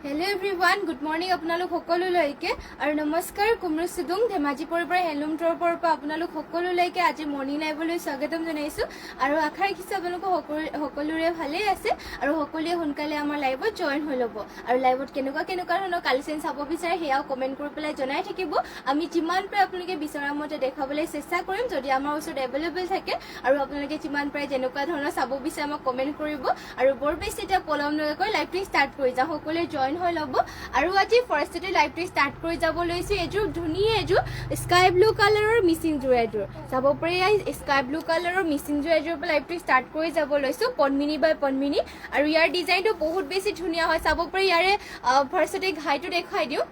Hello everyone, good morning আপোনালোক সকলোলৈকে আৰু নমস্কাৰ কুমৰু সুদুং ধেমাজিপুৰৰ পৰা হেলুম টৰৰ পৰা আপোনালোক সকলোলৈকে আজি মৰ্নিং লাইভলৈ স্বাগতম জনাইছো আৰু আশা ৰাখিছো আপোনালোক সকলোৰে ভালেই আছে আৰু সকলোৱে সোনকালে আমাৰ লাইভত জয়েন হৈ ল'ব আৰু লাইভত কেনেকুৱা ধৰণৰ কালেকশ্যন চাব বিচাৰে সেয়াও কমেন্ট কৰি পেলাই জনাই থাকিব আমি যিমান পাৰে আপোনালোকে বিচৰা মতে দেখাবলৈ চেষ্টা কৰিম যদি আমাৰ ওচৰত এভেইলেবল থাকে আৰু আপোনালোকে যিমান পাৰে যেনেকুৱা ধৰণৰ চাব বিচাৰে আমাক কমেন্ট কৰিব আৰু বৰ বেছি এটা পলম নকৰি লাইভটো ষ্টাৰ্ট কৰি যাওঁ সকলোৱে জয়েন হৈ ল'ব আৰু আজি ফাৰ্ষ্টতে লাইভটো ষ্টাৰ্ট কৰি যাব লৈছো এযোৰ ধুনীয়া এযোৰ স্কাই ব্লু কালাৰৰ মিচিং জোৰ এযোৰ চাব পাৰি স্কাই ব্লু কালাৰৰ মিচিং জোৰ এযোৰ পৰা লাইভটো ষ্টাৰ্ট কৰি যাব লৈছো পদ্মিনী বাই পদ্মিনী আৰু ইয়াৰ ডিজাইনটো বহুত বেছি ধুনীয়া হয় চাব পাৰি ইয়াৰে ফাৰ্ষ্টতে ঘাইটো দেখাই দিওঁ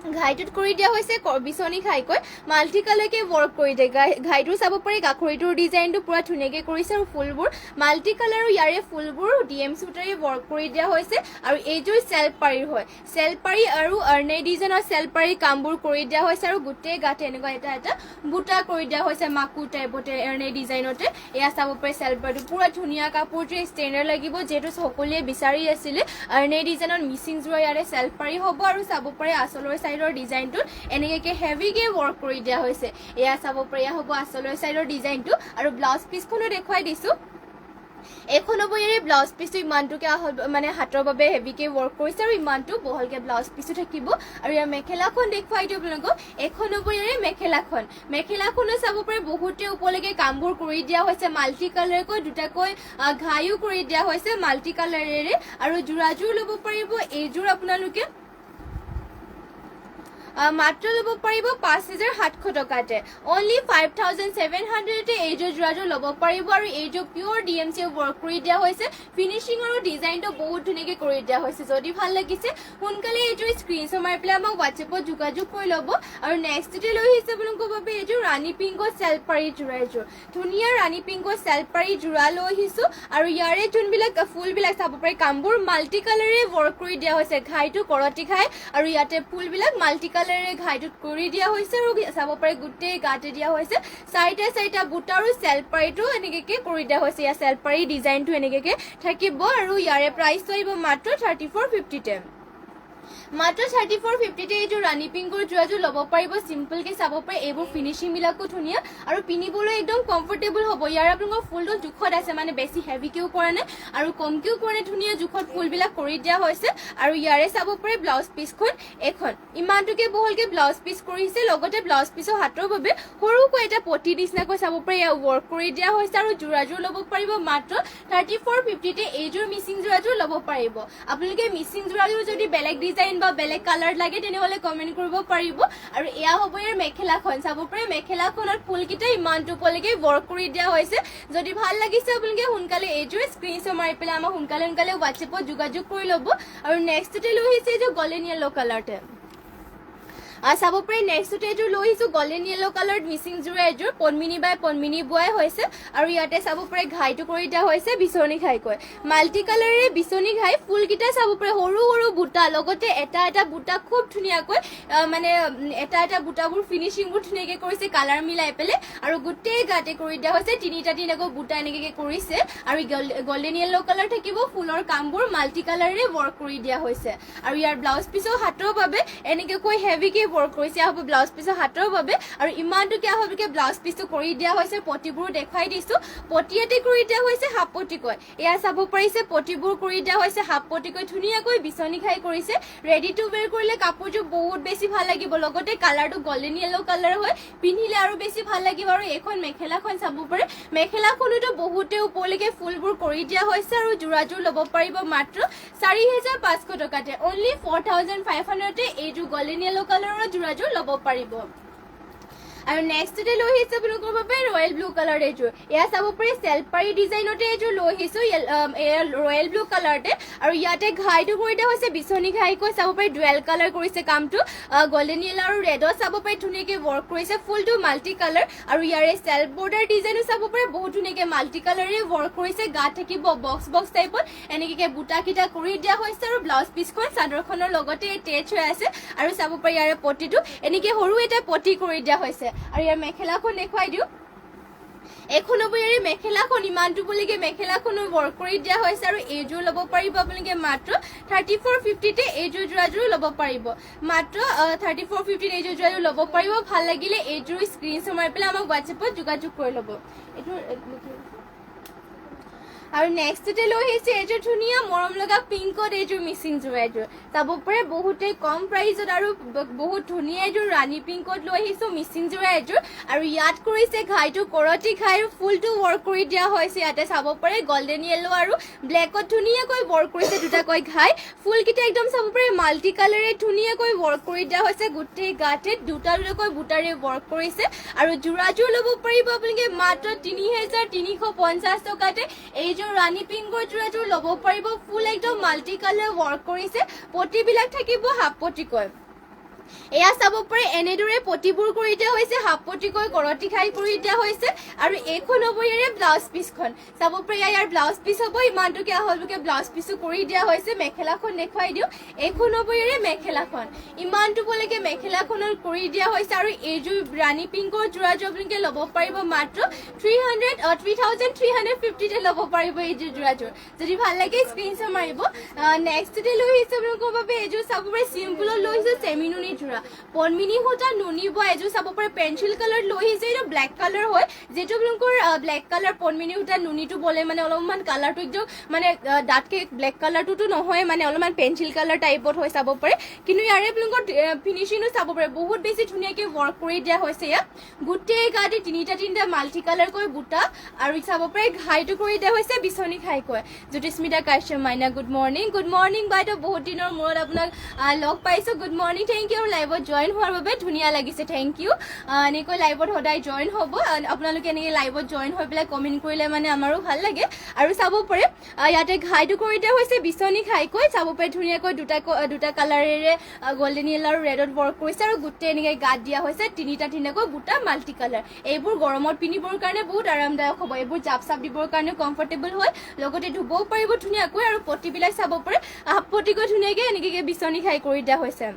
ঘাইটোত কৰি দিয়া হৈছে বিচনী ঘাইকৈ মাল্টি কালাৰকে ৱৰ্ক কৰি দিয়ে ঘাইটো চাব পাৰি গাখৰিটোৰ ডিজাইনটো পুৰা ধুনীয়াকৈ কৰিছে আৰু ফুলবোৰ মাল্টি কালাৰৰ ইয়াৰে ফুলবোৰ ডিএম সূতাৰে ৱৰ্ক কৰি দিয়া হৈছে আৰু এইযোৰ চেল্ফ পাৰীৰ হয় চেল্ফ পাৰী আৰু আৰ্নে ডিজাইনৰ চেল্ফ পাৰী কামবোৰ কৰি দিয়া হৈছে আৰু গোটেই গাতে এনেকুৱা এটা বুটা কৰি দিয়া হৈছে মাকু টাইপতে আৰ্নে ডিজাইনতে এয়া চাব পাৰি চেল্ফ পাৰীটো পুৰা ধুনীয়া কাপোৰটোৱে ষ্টেণ্ডাৰ্ড লাগিব যিহেতু সকলোৱে বিচাৰি আছিলে আৰ্নে ডিজাইনৰ মিচিং জোৰ ইয়াৰে চেল্ফ পাৰী হ'ব আৰু চাব পাৰি আচলৰ ডিজাইনটো এনেকে হেভিকে ৱৰ্ক কৰি দিয়া হৈছে এয়া চাব পাৰি হ'ব আচলৰ চাইডৰ ডিজাইনটো আৰু ব্লাউজ পিছখনো দেখুৱাই দিছো এখন হ'ব ইয়াৰে ব্লাউজ পিছটো ইমানটোকে মানে হাতৰ বাবে হেভিকে ৱৰ্ক কৰিছে আৰু ইমানটো বহলকে ব্লাউজ পিছো থাকিব আৰু ইয়াৰ মেখেলাখন দেখুৱাই দিওঁ আপোনালোকক এখন হ'ব ইয়াৰে মেখেলাখনো চাব পাৰি বহুতে ওপৰলৈকে কামবোৰ কৰি দিয়া হৈছে মাল্টি কালাৰকৈ দুটাকৈ ঘাইও কৰি দিয়া হৈছে মাল্টি কালাৰেৰে আৰু যোৰাযোৰ ল'ব পাৰিব এইযোৰ আপোনালোকে মাত্ৰ ল'ব পাৰিব 5700 টকাতে অনলি 5700 এইযোৰ যোৰাযোৰ ল'ব পাৰিব আৰু এইযোৰ পিয়ৰ ডিএমচি ৱৰ্ক কৰি দিয়া হৈছে ফিনিচিং আৰু ডিজাইনটো বহুত ধুনীয়াকৈ কৰি দিয়া হৈছে যদি ভাল লাগিছে সোনকালে এইযোৰ স্ক্ৰীনশ্বট মাৰি পেলাই আমাক হোৱাটছএপত যোগাযোগ কৰি ল'ব আৰু নেক্সটতে লৈ আহিছে আপোনালোকৰ বাবে এইযোৰ ৰাণী পিংকৰ চেল্ফ পাৰী যোৰা এযোৰ ধুনীয়া ৰাণী পিংকৰ চেল্ফ পাৰী যোৰা লৈ আহিছো আৰু ইয়াৰে যোনবিলাক ফুলবিলাক চাব পাৰি কামবোৰ মাল্টি কালাৰে ৱৰ্ক কৰি দিয়া হৈছে ঘাইটো কৰতি ঘাই আৰু ইয়াতে ফুলবিলাক মাল্টি ঘাইটোত কৰি দিয়া হৈছে আৰু চাব পাৰি গোটেই গাতে দিয়া হৈছে চাৰিটা বুটা আৰু চেল্ফ পাৰীটো এনেকে কৰি দিয়া হৈছে ইয়াৰ চেল্ফ পাৰী ডিজাইনটো এনেকে থাকিব আৰু ইয়াৰে প্ৰাইচ আহিব মাত্ৰ 3450 মাত্ৰ 3450 এইযোৰ ৰাণী পিংকৰ যোৰাযোৰ ল'ব পাৰিব চিম্পলকে চাব পাৰি এইবোৰ ফিনিচিং বিলাকো ধুনীয়া আৰু পিন্ধিবলৈ একদম কমফৰ্টেবল হ'ব ইয়াৰ আপোনালোকৰ ফুলটো জোখত আছে মানে বেছি হেভিকেও কৰা নাই আৰু কমকেও কৰা নাই ধুনীয়া জোখত ফুলবিলাক কৰি দিয়া হৈছে আৰু ইয়াৰে চাব পাৰি ব্লাউজ পিছখন এখন ইমানটোকে বহলকে ব্লাউজ পিছ কৰিছে লগতে ব্লাউজ পিছৰ হাতৰ বাবে সৰুকৈ এটা পটি নিচিনাকৈ চাব পাৰি ৱৰ্ক কৰি দিয়া হৈছে আৰু যোৰাযোৰ ল'ব পাৰিব মাত্ৰ 3450 এইযোৰ মিচিং যোৰাযোৰ ল'ব পাৰিব আপোনালোকে মিচিং যোৰাযোৰ যদি বেলেগ ডিজাইন বা বেলেগ কালাৰ লাগে তেনেহলে কমেন্ট কৰিব পাৰিব আৰু এয়া হ'ব ইয়াৰ মেখেলাখন চাব পাৰি মেখেলাখনত ফুলকেইটা ইমানটো পলৈকে ৱৰ্ক কৰি দিয়া হৈছে যদি ভাল লাগিছে আপোনালোকে সোনকালে এইযোৰ স্ক্ৰীনশ্বট মাৰি পেলাই আমাক সোনকালে হোৱাটছএপত যোগাযোগ কৰি ল'ব আৰু নেক্সটতে লৈ আহিছে এইযোৰ গল্ডেন য়েলো কালাৰতে চাব পাৰি নেক্সটতে এইযোৰ লৈ আহিছো গল্ডেন য়েলো কালাৰ মিচিং যোৰা এযোৰ পদ্মিনী বাই পদ্মিনী বোৱাই হৈছে আৰু ইয়াতে চাব পাৰি ঘাইটো কৰি দিয়া হৈছে বিচনী ঘাইকৈ মাল্টি কালাৰেৰে বিচনী ঘাই ফুলকেইটা চাব পাৰি সৰু বুটা লগতে এটা বুটা খুব ধুনীয়াকৈ মানে এটা বুটাবোৰ ফিনিচিংবোৰ ধুনীয়াকৈ কৰিছে কালাৰ মিলাই পেলাই আৰু গোটেই গাতে কৰি দিয়া হৈছে তিনিটাকৈ বুটা এনেকে কৰিছে আৰু গল্ডেন য়েলো কালাৰ থাকিব ফুলৰ কামবোৰ মাল্টি কালাৰেৰে ৱৰ্ক কৰি দিয়া হৈছে আৰু ইয়াৰ ব্লাউজ পিছৰ হাতৰ বাবে এনেকে কৈ হেভিকে ৱৰ্ক কৰিছে হ'ব ব্লাউজ পিছৰ হাতৰ বাবে আৰু ইমানটোকে হ'বকে ব্লাউজ পিছটো কৰি দিয়া হৈছে পটিবোৰ দেখুৱাই দিছো পটিয়াতে কৰি দিয়া হৈছে হাফ পটিকৈ এয়া চাব পাৰিছে পটিবোৰ কৰি দিয়া হৈছে হাফ পটিকৈ ধুনীয়াকৈ বিচনী খাই কৰিছে ৰেডি টু ৱেৰ কৰিলে কাপোৰটো বহুত বেছি ভাল লাগিব লগতে কালাৰটো গল্ডেন য়েলো কালাৰ হয় পিন্ধিলে আৰু বেছি ভাল লাগিব আৰু এখন মেখেলাখন চাব পাৰে মেখেলাখনতো বহুতে ওপৰলৈকে ফুলবোৰ কৰি দিয়া হৈছে আৰু যোৰাযোৰ ল'ব পাৰিব মাত্ৰ 4500 টকাতে অনলি 4500 এইযোৰ গল্ডেন য়েলো কালাৰৰ যোৰাযোৰ ল'ব পাৰিব আৰু নেক্সটতে লৈ আহিছো আপোনালোকৰ বাবে ৰয়েল ব্লু কালাৰ এইযোৰ এয়া চাব পাৰি চেল্ফ পাৰী ডিজাইনতে এইযোৰ লৈ আহিছো ৰয়েল ব্লু কালাৰতে আৰু ইয়াতে ঘাইটো কৰি দিয়া হৈছে বিচনী ঘাইকৈ চাব পাৰি ডুৱেল কালাৰ কৰিছে কামটো গল্ডেন য়েলো আৰু ৰেডত চাব পাৰি ধুনীয়াকৈ ৱৰ্ক কৰিছে ফুলটো মাল্টি কালাৰ আৰু ইয়াৰে চেল্ফ বৰ্ডাৰ ডিজাইনো চাব পাৰি বহুত ধুনীয়াকৈ মাল্টি কালাৰে ৱৰ্ক কৰিছে গাত থাকিব বক্স টাইপত এনেকে বুটাকেইটা কৰি দিয়া হৈছে আৰু ব্লাউজ পিছখন চাদৰখনৰ লগতে এটেচ হৈ আছে আৰু চাব পাৰি ইয়াৰে পটিটো এনেকে সৰু এটা পটি কৰি দিয়া হৈছে আৰু ইয়াৰ মেখেলাখন দেখুৱাই দিওঁ 190 মেখেলাখন ইমানটো বলিকে মেখেলাখনো ৱৰ্ক কৰি দিয়া হৈছে আৰু এইযোৰ ল'ব পাৰিব আপোনালোকে মাত্ৰ 3450 তে এইযোৰ যোৰাযোৰ ল'ব পাৰিব মাত্ৰ 3450 এইযোৰ যোৰাযোৰ ল'ব পাৰিব ভাল লাগিলে এইযোৰ স্ক্ৰীনশ্বট মাৰি পেলাই আমাক WhatsApp-ত যোগাযোগ কৰি ল'ব এইটো আৰু নেক্সটতে লৈ আহিছে এইযোৰ ধুনীয়া মৰম লগা পিংকত এইযোৰ মিচিং যোৰা এইযোৰ চাব পাৰে বহুতে কম প্ৰাইজত আৰু বহুত ধুনীয়া এইযোৰ ৰাণী পিংকত লৈ আহিছো মিচিং যোৰা এইযোৰ আৰু ইয়াত কৰিছে ঘাইটো কৰতি ঘাই আৰু ফুলটো ৱৰ্ক কৰি দিয়া হৈছে ইয়াতে চাব পাৰে গোল্ডেন য়েলো আৰু ব্লেকত ধুনীয়াকৈ ৱৰ্ক কৰিছে দুটাকৈ ঘাই ফুলকেইটা একদম চাব পাৰে মাল্টি কালাৰে ধুনীয়াকৈ ৱৰ্ক কৰি দিয়া হৈছে গোটেই গাতে দুটাকৈ বুটাৰে ৱৰ্ক কৰিছে আৰু যোৰাযোৰ ল'ব পাৰিব আপোনালোকে মাত্ৰ 3350 টকাতে এইযোৰ ৰাণী পিংকৰ যোৰাযোৰ ল'ব পাৰিব ফুল একদম মাল্টি কালাৰ ৱৰ্ক কৰিছে পটিবিলাক থাকিব হাফ পটিকৈ এয়া চাব পাৰে এনেদৰে পটিবোৰ কৰি দিয়া হৈছে হাফ পটিকৈ কৰতি খাই কৰি দিয়া হৈছে আৰু এইখন হ'ব ইয়াৰে ব্লাউজ পিছখন চাব পাৰে ইয়াৰ ব্লাউজ পিছ হ'ব ইমানটোকে আহলকে ব্লাউজ পিছো কৰি দিয়া হৈছে মেখেলাখন দেখুৱাই দিও এইখন হ'ব ইয়াৰে মেখেলাখন ইমানটো বলেকে মেখেলাখনৰ কৰি দিয়া হৈছে আৰু এইযোৰ ৰাণী পিংকৰ যোৰাযোৰ আপোনালোকে ল'ব পাৰিব মাত্ৰ 3350 তে ল'ব পাৰিব এইযোৰ যোৰাযোৰ যদি ভাল লাগে স্ক্ৰীনশ্বট মাৰিব নেক্সটতে লৈ আহিছে আপোনালোকৰ বাবে এইযোৰ চাব পাৰে চিম্পলত লৈ আহিছে চেমিনুনি যোৰা পনমিনি হোটা নুনি বয় এযোৰ চাব পাৰে পেন্সিল কালাৰ লৈ আহিছে এইটো ব্লেক কালাৰ হয় যেটো আপোনালোকৰ ব্লেক কালাৰ পনমিনি হোটা নুনিটো বলে মানে অলপমান কালাৰটো একদম মানে ডাটকে ব্লেক কালাৰটো নহয় মানে অলপমান পেন্সিল কালাৰ টাইপত হয় চাব পাৰে কিন্তু ইয়াৰে আপোনালোকৰ ফিনিশিংটো চাব পাৰে বহুত বেছি ধুনীয়াকৈ ৱৰ্ক কৰি দিয়া হৈছে ইয়াত গোটেই গাতে তিনিটা মাল্টি কালাৰ কৈ বুটা আৰু চাব পাৰে ঘাইটো কৰি দিয়া হৈছে বিছনি খাই কৈ জ্যোতিস্মিতা কাশ্যপ মাইনা গুড মৰ্নিং বাইদেউ বহুত দিনৰ মূৰত আপোনাক লগ পাইছো গুড মৰ্নিং থেংক ইউ লাইভত জয়েন হোৱাৰ বাবে ধুনীয়া লাগিছে থেংক ইউ এনেকৈ লাইভত সদায় জয়েন হ'ব আপোনালোকে এনেকৈ লাইভত জয়েন হৈ পেলাই কমেণ্ট কৰিলে মানে আমাৰো ভাল লাগে আৰু চাব পাৰে ইয়াতে ঘাইটো কৰি দিয়া হৈছে বিছনি খাইকৈ চাব পাৰে ধুনীয়াকৈ দুটা কালাৰেৰে গোল্ডেন য়েলো আৰু ৰেডত ৱৰ্ক কৰিছে আৰু গোটেই এনেকৈ গাত দিয়া হৈছে তিনিটাকৈ বুটা মাল্টি কালাৰ এইবোৰ গৰমত পিন্ধিবৰ কাৰণে বহুত আৰামদায়ক হ'ব এইবোৰ জাপ দিবৰ কাৰণে কমফৰ্টেবল হয় লগতে ধুবও পাৰিব ধুনীয়াকৈ আৰু পটিবিলাক চাব পাৰে পটিকৈ ধুনীয়াকৈ এনেকৈ বিছনি খাই কৰি দিয়া হৈছে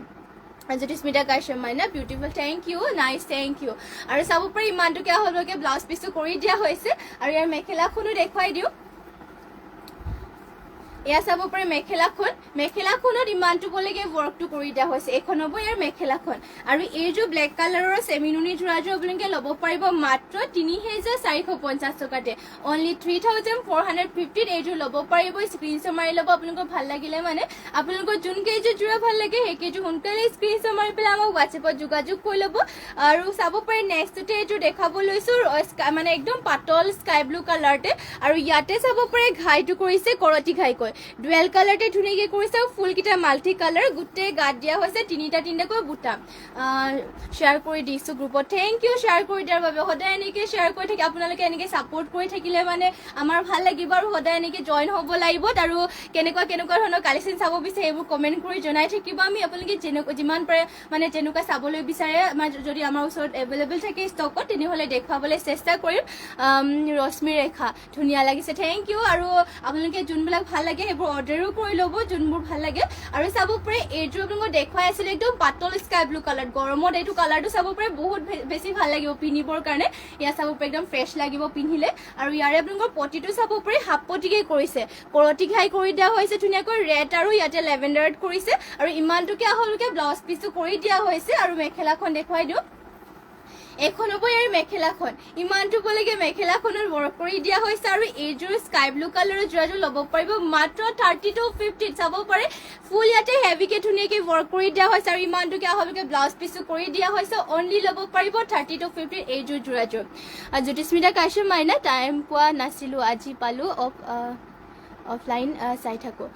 জ্যোতিস্মিতা কাশ্যপ মাইনা beautiful thank you nice thank you আৰু চাব পাৰে ইমানটোকে আহলকে ব্লাউজ পিছো কৰি দিয়া হৈছে আৰু ইয়াৰ মেখেলাখনো দেখুৱাই দিওঁ এয়া চাব পাৰে মেখেলাখনত ইমানটো বলেকে ৱৰ্কটো কৰি দিয়া হৈছে এখন হ'ব ইয়াৰ মেখেলাখন আৰু এইযোৰ ব্লেক কালাৰৰ চেমিনুনি যোৰাযোৰ আপোনালোকে ল'ব পাৰিব মাত্ৰ 3450 টকাতে অনলি 3450 এইযোৰ ল'ব পাৰিব স্ক্ৰীনশ্বট মাৰি ল'ব আপোনালোকৰ ভাল লাগিলে মানে আপোনালোকৰ যোন কেইযোৰ যোৰা ভাল লাগে সেই কেইযোৰ সোনকালে স্ক্ৰীনশ্বট মাৰি পেলাই আমাক WhatsApp-ত যোগাযোগ কৰি ল'ব আৰু চাব পাৰে নেক্সটতে এইযোৰ দেখাব লৈছো মানে একদম পাতল স্কাই ব্লু কালাৰতে আৰু ইয়াতে চাব পাৰে ঘাইটো কৰিছে কৰতি ঘাইকৈ ডুৱেল কালাৰতে ধুনীয়াকৈ কৰিছে আৰু ফুলকেইটা মাল্টি কালাৰ গোটেই গাত দিয়া হৈছে তিনিটাকৈ বুটা শ্বেয়াৰ কৰি দিছো গ্ৰুপত থেংক ইউ শ্বেয়াৰ কৰি দিয়াৰ বাবে সদায় এনেকৈ শ্বেয়াৰ কৰি থাকি আপোনালোকে এনেকৈ ছাপোৰ্ট কৰি থাকিলে মানে আমাৰ ভাল লাগিব আৰু সদায় এনেকৈ জইন হ'ব লাগিব আৰু কেনেকুৱা ধৰণৰ কালেকশ্যন চাব বিচাৰে এইবোৰ কমেণ্ট কৰি জনাই থাকিব আমি আপোনালোকে যিমান পাৰে মানে যেনেকুৱা চাবলৈ বিচাৰে যদি আমাৰ ওচৰত এভেইলেবল থাকে ষ্টকত তেনেহ'লে দেখুৱাবলৈ চেষ্টা কৰিম ৰশ্মি ৰেখা ধুনীয়া লাগিছে থেংক ইউ আৰু আপোনালোকে যোনবিলাক ভাল লাগে সেইবোৰ অৰ্ডাৰো কৰি ল'ব যোনবোৰ ভাল লাগে আৰু চাব পাৰে এইযোৰ আপোনালোকক দেখুৱাই আছিলে একদম পাতল স্কাই ব্লু কালাৰ গৰমত এইটো কালাৰটো চাব পাৰে বহুত বেছি ভাল লাগিব পিন্ধিবৰ কাৰণে ইয়াত চাব পাৰে একদম ফ্ৰেছ লাগিব পিন্ধিলে আৰু ইয়াৰে আপোনালোকৰ পটিটো চাব পাৰে হাফ পটিকে কৰিছে কৰতি ঘাই কৰি দিয়া হৈছে ধুনীয়াকৈ ৰেড আৰু ইয়াতে লেভেণ্ডাৰত কৰিছে আৰু ইমানটোকে আহলকে ব্লাউজ পিছো কৰি দিয়া হৈছে আৰু মেখেলাখন দেখুৱাই দিওঁ এখন হ'ব ইয়াৰ মেখেলাখন ইমানটো বলেকে মেখেলাখনৰ ৱৰ্ক কৰি দিয়া হৈছে আৰু এইযোৰ স্কাই ব্লু কালাৰৰ যোৰাযোৰ ল'ব পাৰিব মাত্ৰ 3250 চাব পাৰে ফুল ইয়াতে হেভিকে ধুনীয়াকৈ ৱৰ্ক কৰি দিয়া হৈছে আৰু ইমানটোকে আহলকে ব্লাউজ পিছো কৰি দিয়া হৈছে অনলি ল'ব পাৰিব 3250 এইযোৰ যোৰাযোৰ জ্যোতিস্মিতা কাশ্যপ মাইনা টাইম পোৱা নাছিলোঁ আজি পালোঁ অফলাইন চাই থাকোঁ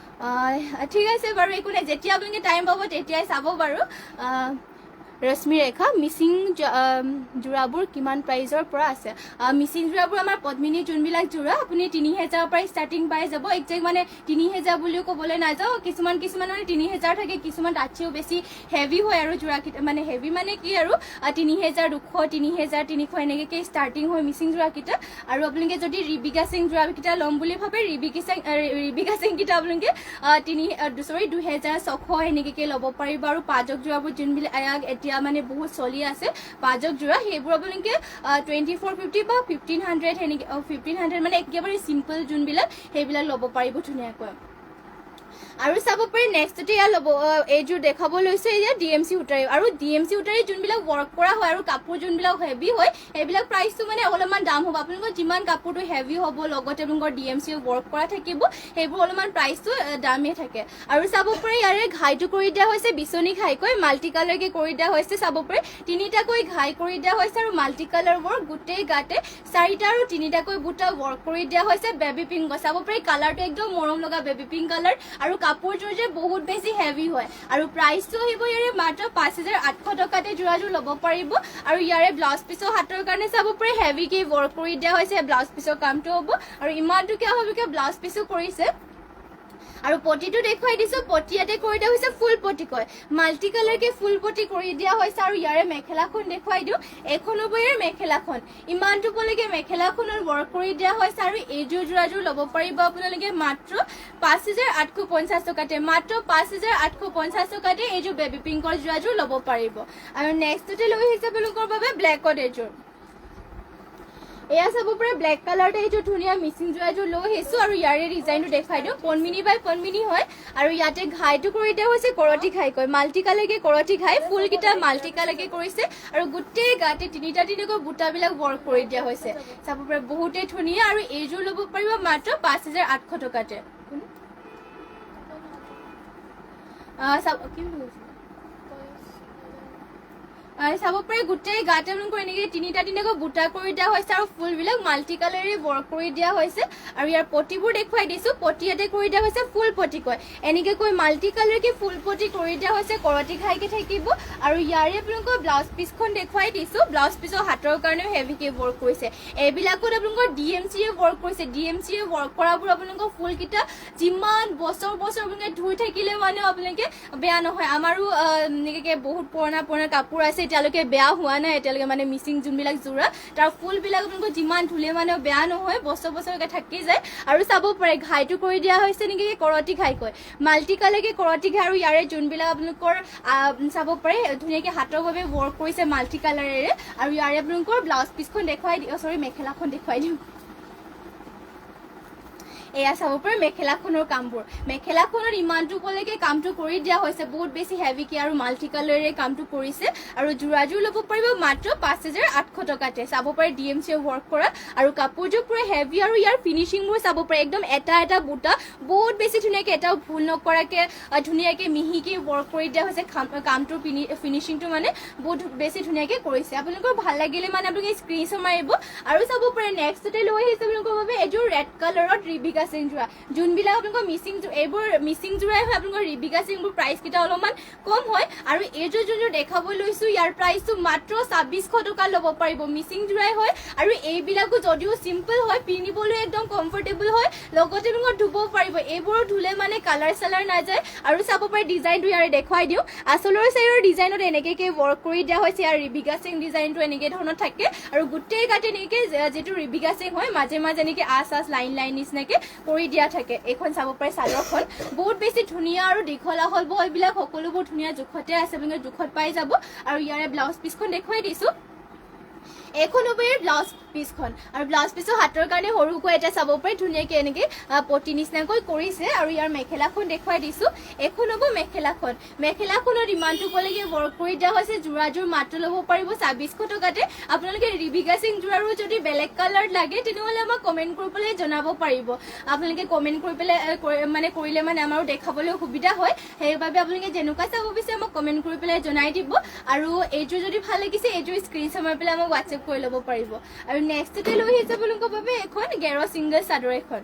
ঠিক আছে বাৰু একো নাই যেতিয়া আপোনালোকে টাইম পাব তেতিয়াই চাব বাৰু ৰশ্মি ৰেখা মিচিং যোৰাবোৰ কিমান প্ৰাইজৰ পৰা আছে মিচিং যোৰাবোৰ আমাৰ পদ্মিনী যোনবিলাক যোৰা আপুনি 3000 পৰা ষ্টাৰ্টিং পাই যাব একজেক্ট মানে 3000 বুলিও ক'বলৈ নাযাওঁ কিছুমান মানে 3000 থাকে কিছুমান তাতছেও বেছি হেভি হয় আৰু যোৰাকেইটা মানে হেভি মানে কি আৰু 3200 3300 এনেকৈ ষ্টাৰ্টিং হয় মিচিং যোৰাকেইটা আৰু আপোনালোকে যদি ৰিবিকা সিং যোৰাকেইটা ল'ম বুলি ভাবে ৰিবিকা সিংকেইটা আপোনালোকে 2600 এনেকৈ ল'ব পাৰিব আৰু পাজক যোৰাবোৰ যোনবিলাক এতিয়া এতিয়া মানে বহুত চলি আছে পাজক জোৰা সেইবোৰ আপোনালোকে 2450 বা 1500 হেনেকে 1500 মানে একেবাৰে সিম্পল যোনবিলাক সেইবিলাক ল'ব পাৰিব ধুনীয়াকৈ আৰু চাব পাৰি নেক্সটতে ইয়া ল'ব এইযোৰ দেখাব লৈছে এতিয়া ডিএমচি উটাৰি আৰু ডিএমচি উটাৰি যোনবিলাক ৱৰ্ক কৰা হয় আৰু কাপোৰ যোনবিলাক হেভি হয় সেইবিলাক প্ৰাইচটো মানে অলপমান দাম হ'ব আপোনালোকৰ যিমান কাপোৰটো হেভি হ'ব লগতে আপোনালোকৰ ডিএমচি ৱৰ্ক কৰা থাকিব সেইবোৰ অলপমান প্ৰাইচটো দামেই থাকে আৰু চাব পাৰি ইয়াৰে ঘাইটো কৰি দিয়া হৈছে বিচনী ঘাইকৈ মাল্টি কালাৰকে কৰি দিয়া হৈছে চাব পাৰি তিনিটাকৈ ঘাই কৰি দিয়া হৈছে আৰু মাল্টি কালাৰ ৱৰ্ক গোটেই গাতে চাৰিটা আৰু তিনিটাকৈ বুটা ৱৰ্ক কৰি দিয়া হৈছে বেবি পিংক চাব পাৰি কালাৰটো একদম মৰম লগা বেবি পিংক কালাৰ আৰু কাপোৰযোৰ যে বহুত বেছি হেভি হয় আৰু প্ৰাইচটো আহিব ইয়াৰে মাত্ৰ 5800 টকাতে যোৰাযোৰ ল'ব পাৰিব আৰু ইয়াৰে ব্লাউজ পিছৰ হাতৰ কাৰণে চাব পাৰি হেভিকে ৱৰ্ক কৰি দিয়া হৈছে ব্লাউজ পিছৰ কামটো হ'ব আৰু ইমানটো কিয় হ'বকে ব্লাউজ পিছো কৰিছে আৰু পটিটো দেখুৱাই দিছো পটিয়াতে কৰি দিয়া হৈছে ফুল পটি কয় মাল্টি কালাৰকে ফুল পটি কৰি দিয়া হৈছে আৰু ইয়াৰে মেখেলাখন দেখুৱাই দিও এখন হ'ব ইয়াৰ মেখেলাখন ইমানটো পলৈকে মেখেলাখনৰ ৱৰ্ক কৰি দিয়া হৈছে আৰু এইযোৰ যোৰাযোৰ ল'ব পাৰিব আপোনালোকে মাত্ৰ 5850 টকাতে মাত্ৰ 5850 টকাতে এইযোৰ বেবি পিংকৰ যোৰাযোৰ ল'ব পাৰিব আৰু নেক্সটতে লৈ আহিছে আপোনালোকৰ বাবে ব্লেকত এইযোৰ এয়া চাব পাৰে ব্লেক কালাৰতে এইটো ধুনীয়া মিচিং যোৰাযোৰ লৈ আহিছো আৰু ইয়াৰে ডিজাইনটো দেখাই দিওঁ পনমিনি বাই পনমিনি হয় আৰু ইয়াতে ঘাইটো কৰি দিয়া হৈছে কৰতি ঘাই কয় মাল্টি কালাৰকে কৰতি ঘাই ফুলকেইটা মাল্টি কালাৰকে কৰিছে আৰু গোটেই গাতে তিনিটাকৈ বুটাবিলাক ৱৰ্ক কৰি দিয়া হৈছে চাব পাৰে বহুতেই ধুনীয়া আৰু এইযোৰ ল'ব পাৰিব মাত্ৰ 5800 টকাতে চাব পাৰি গোটেই গাতে আপোনালোকৰ এনেকৈ তিনিটাকৈ বুটা কৰি দিয়া হৈছে আৰু ফুলবিলাক মাল্টি কালাৰে ৱৰ্ক কৰি দিয়া হৈছে আৰু ইয়াৰ পটিবোৰ দেখুৱাই দিছো পটিয়াতে কৰি দিয়া হৈছে ফুল পটি কয় এনেকৈ কৈ মাল্টি কালাৰকে ফুল পটি কৰি দিয়া হৈছে কৰতি ঘাইকে থাকিব আৰু ইয়াৰে আপোনালোকৰ ব্লাউজ পিছখন দেখুৱাই দিছো ব্লাউজ পিছৰ হাতৰ কাৰণেও হেভিকে ৱৰ্ক কৰিছে এইবিলাকত আপোনালোকৰ ডিএমচিয়ে ৱৰ্ক কৰিছে ডিএমচিয়ে ৱৰ্ক কৰাবোৰ আপোনালোকৰ ফুলকেইটা যিমান বছৰ আপোনালোকে ধুই থাকিলে মানে আপোনালোকে বেয়া নহয় আমাৰো এনেকৈ বহুত পুৰণা কাপোৰ আছে এতিয়ালৈকে বেয়া হোৱা নাই এতিয়ালৈকে মানে মিচিং যোনবিলাক যোৰা তাৰ ফুলবিলাক আপোনালোকৰ যিমান ধুলে মানে বেয়া নহয় বছৰলৈকে থাকি যায় আৰু চাব পাৰে ঘাইটো কৰি দিয়া হৈছে নেকি কৰতি ঘাই কয় মাল্টি কালাৰকে কৰতি ঘাই আৰু ইয়াৰে যোনবিলাক আপোনালোকৰ চাব পাৰে ধুনীয়াকৈ হাতৰ বাবে ৱৰ্ক কৰিছে মাল্টি কালাৰেৰে আৰু ইয়াৰে আপোনালোকৰ ব্লাউজ পিছখন দেখুৱাই মেখেলাখন দেখুৱাই দিওঁ এয়া চাব পাৰে মেখেলাখনৰ কামবোৰ মেখেলাখনৰ ইমানটো পলৈকে কামটো কৰি দিয়া হৈছে বহুত বেছি হেভিকে আৰু মাল্টি কালাৰেৰে কামটো কৰিছে আৰু যোৰাযোৰ ল'ব পাৰিব মাত্ৰ 5800 টকাতে চাব পাৰে ডিএমচিয়ে ৱৰ্ক কৰা আৰু কাপোৰযোৰ পুৰা হেভি আৰু ইয়াৰ ফিনিচিংবোৰ চাব পাৰে একদম এটা বুটা বহুত বেছি ধুনীয়াকৈ এটাও ভুল নকৰাকে ধুনীয়াকৈ মিহিকে ৱৰ্ক কৰি দিয়া হৈছে কামটোৰ ফিনিচিংটো মানে বহুত বেছি ধুনীয়াকৈ কৰিছে আপোনালোকৰ ভাল লাগিলে মানে আপোনালোকে স্ক্ৰীনশ্বট মাৰিব আৰু চাব পাৰে নেক্সটতে লৈ আহিছে আপোনালোকৰ বাবে এইযোৰ ৰেড কালাৰত ৰিবিকা সিং যোৰা যোনবিলাক আপোনালোকৰ এইবোৰ মিচিং যোৰাই হয় আপোনালোকৰ ৰিবিকা সিংবোৰ প্ৰাইচ কেইটা অলপমান কম হয় আৰু এইযোৰ যোনযোৰ দেখাব লৈছো ইয়াৰ প্ৰাইচটো মাত্ৰ 2600 টকা ল'ব পাৰিব মিচিং যোৰাই হয় আৰু এইবিলাকো যদিও চিম্পল হয় পিন্ধিবলৈ একদম কমফৰ্টেবল হয় লগতে আপোনালোকৰ ধুব পাৰিব এইবোৰ ধুলে মানে কালাৰ চালাৰ নাযায় আৰু চাব পাৰে ডিজাইনটো ইয়াৰে দেখুৱাই দিওঁ আচলৰ চাইডৰ ডিজাইনত এনেকৈ ৱৰ্ক কৰি দিয়া হৈছে আৰু ৰিবিকা সিং ডিজাইনটো এনেকৈ ধৰণৰ থাকে আৰু গোটেই গাতে এনেকৈ যিটো ৰিবিকা সিং হয় মাজে এনেকৈ আচ লাইন নিচিনাকৈ কৰি দিয়া থাকে এইখন চাব পাৰে চাদৰখন বহুত বেছি ধুনীয়া আৰু দীঘল আহল বহলবিলাক সকলোবোৰ ধুনীয়া জোখতে আছে আপোনালোকে জোখত পাই যাব আৰু ইয়াৰে ব্লাউজ পিছখন দেখুৱাই দিছো এখন হ'ব ইয়াৰ ব্লাউজ পিছখন আৰু ব্লাউজ পিছৰ হাতৰ কাৰণে সৰুকৈ এটা চাব পাৰে ধুনীয়াকৈ এনেকৈ পটি নিচিনাকৈ কৰিছে আৰু ইয়াৰ মেখেলাখন দেখুৱাই দিছো এখন হ'ব মেখেলাখনত ইমানটো পলৈকে ৱৰ্ক কৰি দিয়া হৈছে যোৰাযোৰ মাত্ৰ ল'ব পাৰিব 2600 টকাতে আপোনালোকে ৰিবিকা সিং যোৰাৰো যদি বেলেগ কালাৰ লাগে তেনেহ'লে আমাক কমেণ্ট কৰি পেলাই জনাব পাৰিব আপোনালোকে কমেণ্ট কৰি পেলাই মানে কৰিলে মানে আমাৰো দেখাবলৈ সুবিধা হয় সেইবাবে আপোনালোকে যেনেকুৱা চাব বিচাৰে আমাক কমেণ্ট কৰি পেলাই জনাই দিব আৰু এইযোৰ যদি ভাল লাগিছে এইযোৰ স্ক্ৰীনশ্বট মাৰি পেলাই আমাক হোৱাটছএপ কৰি ল'ব পাৰিব আৰু নেক্সটতে লৈ আহিছে আপোনালোকৰ বাবে এখন গেৰ ছিংগল চাদৰ এখন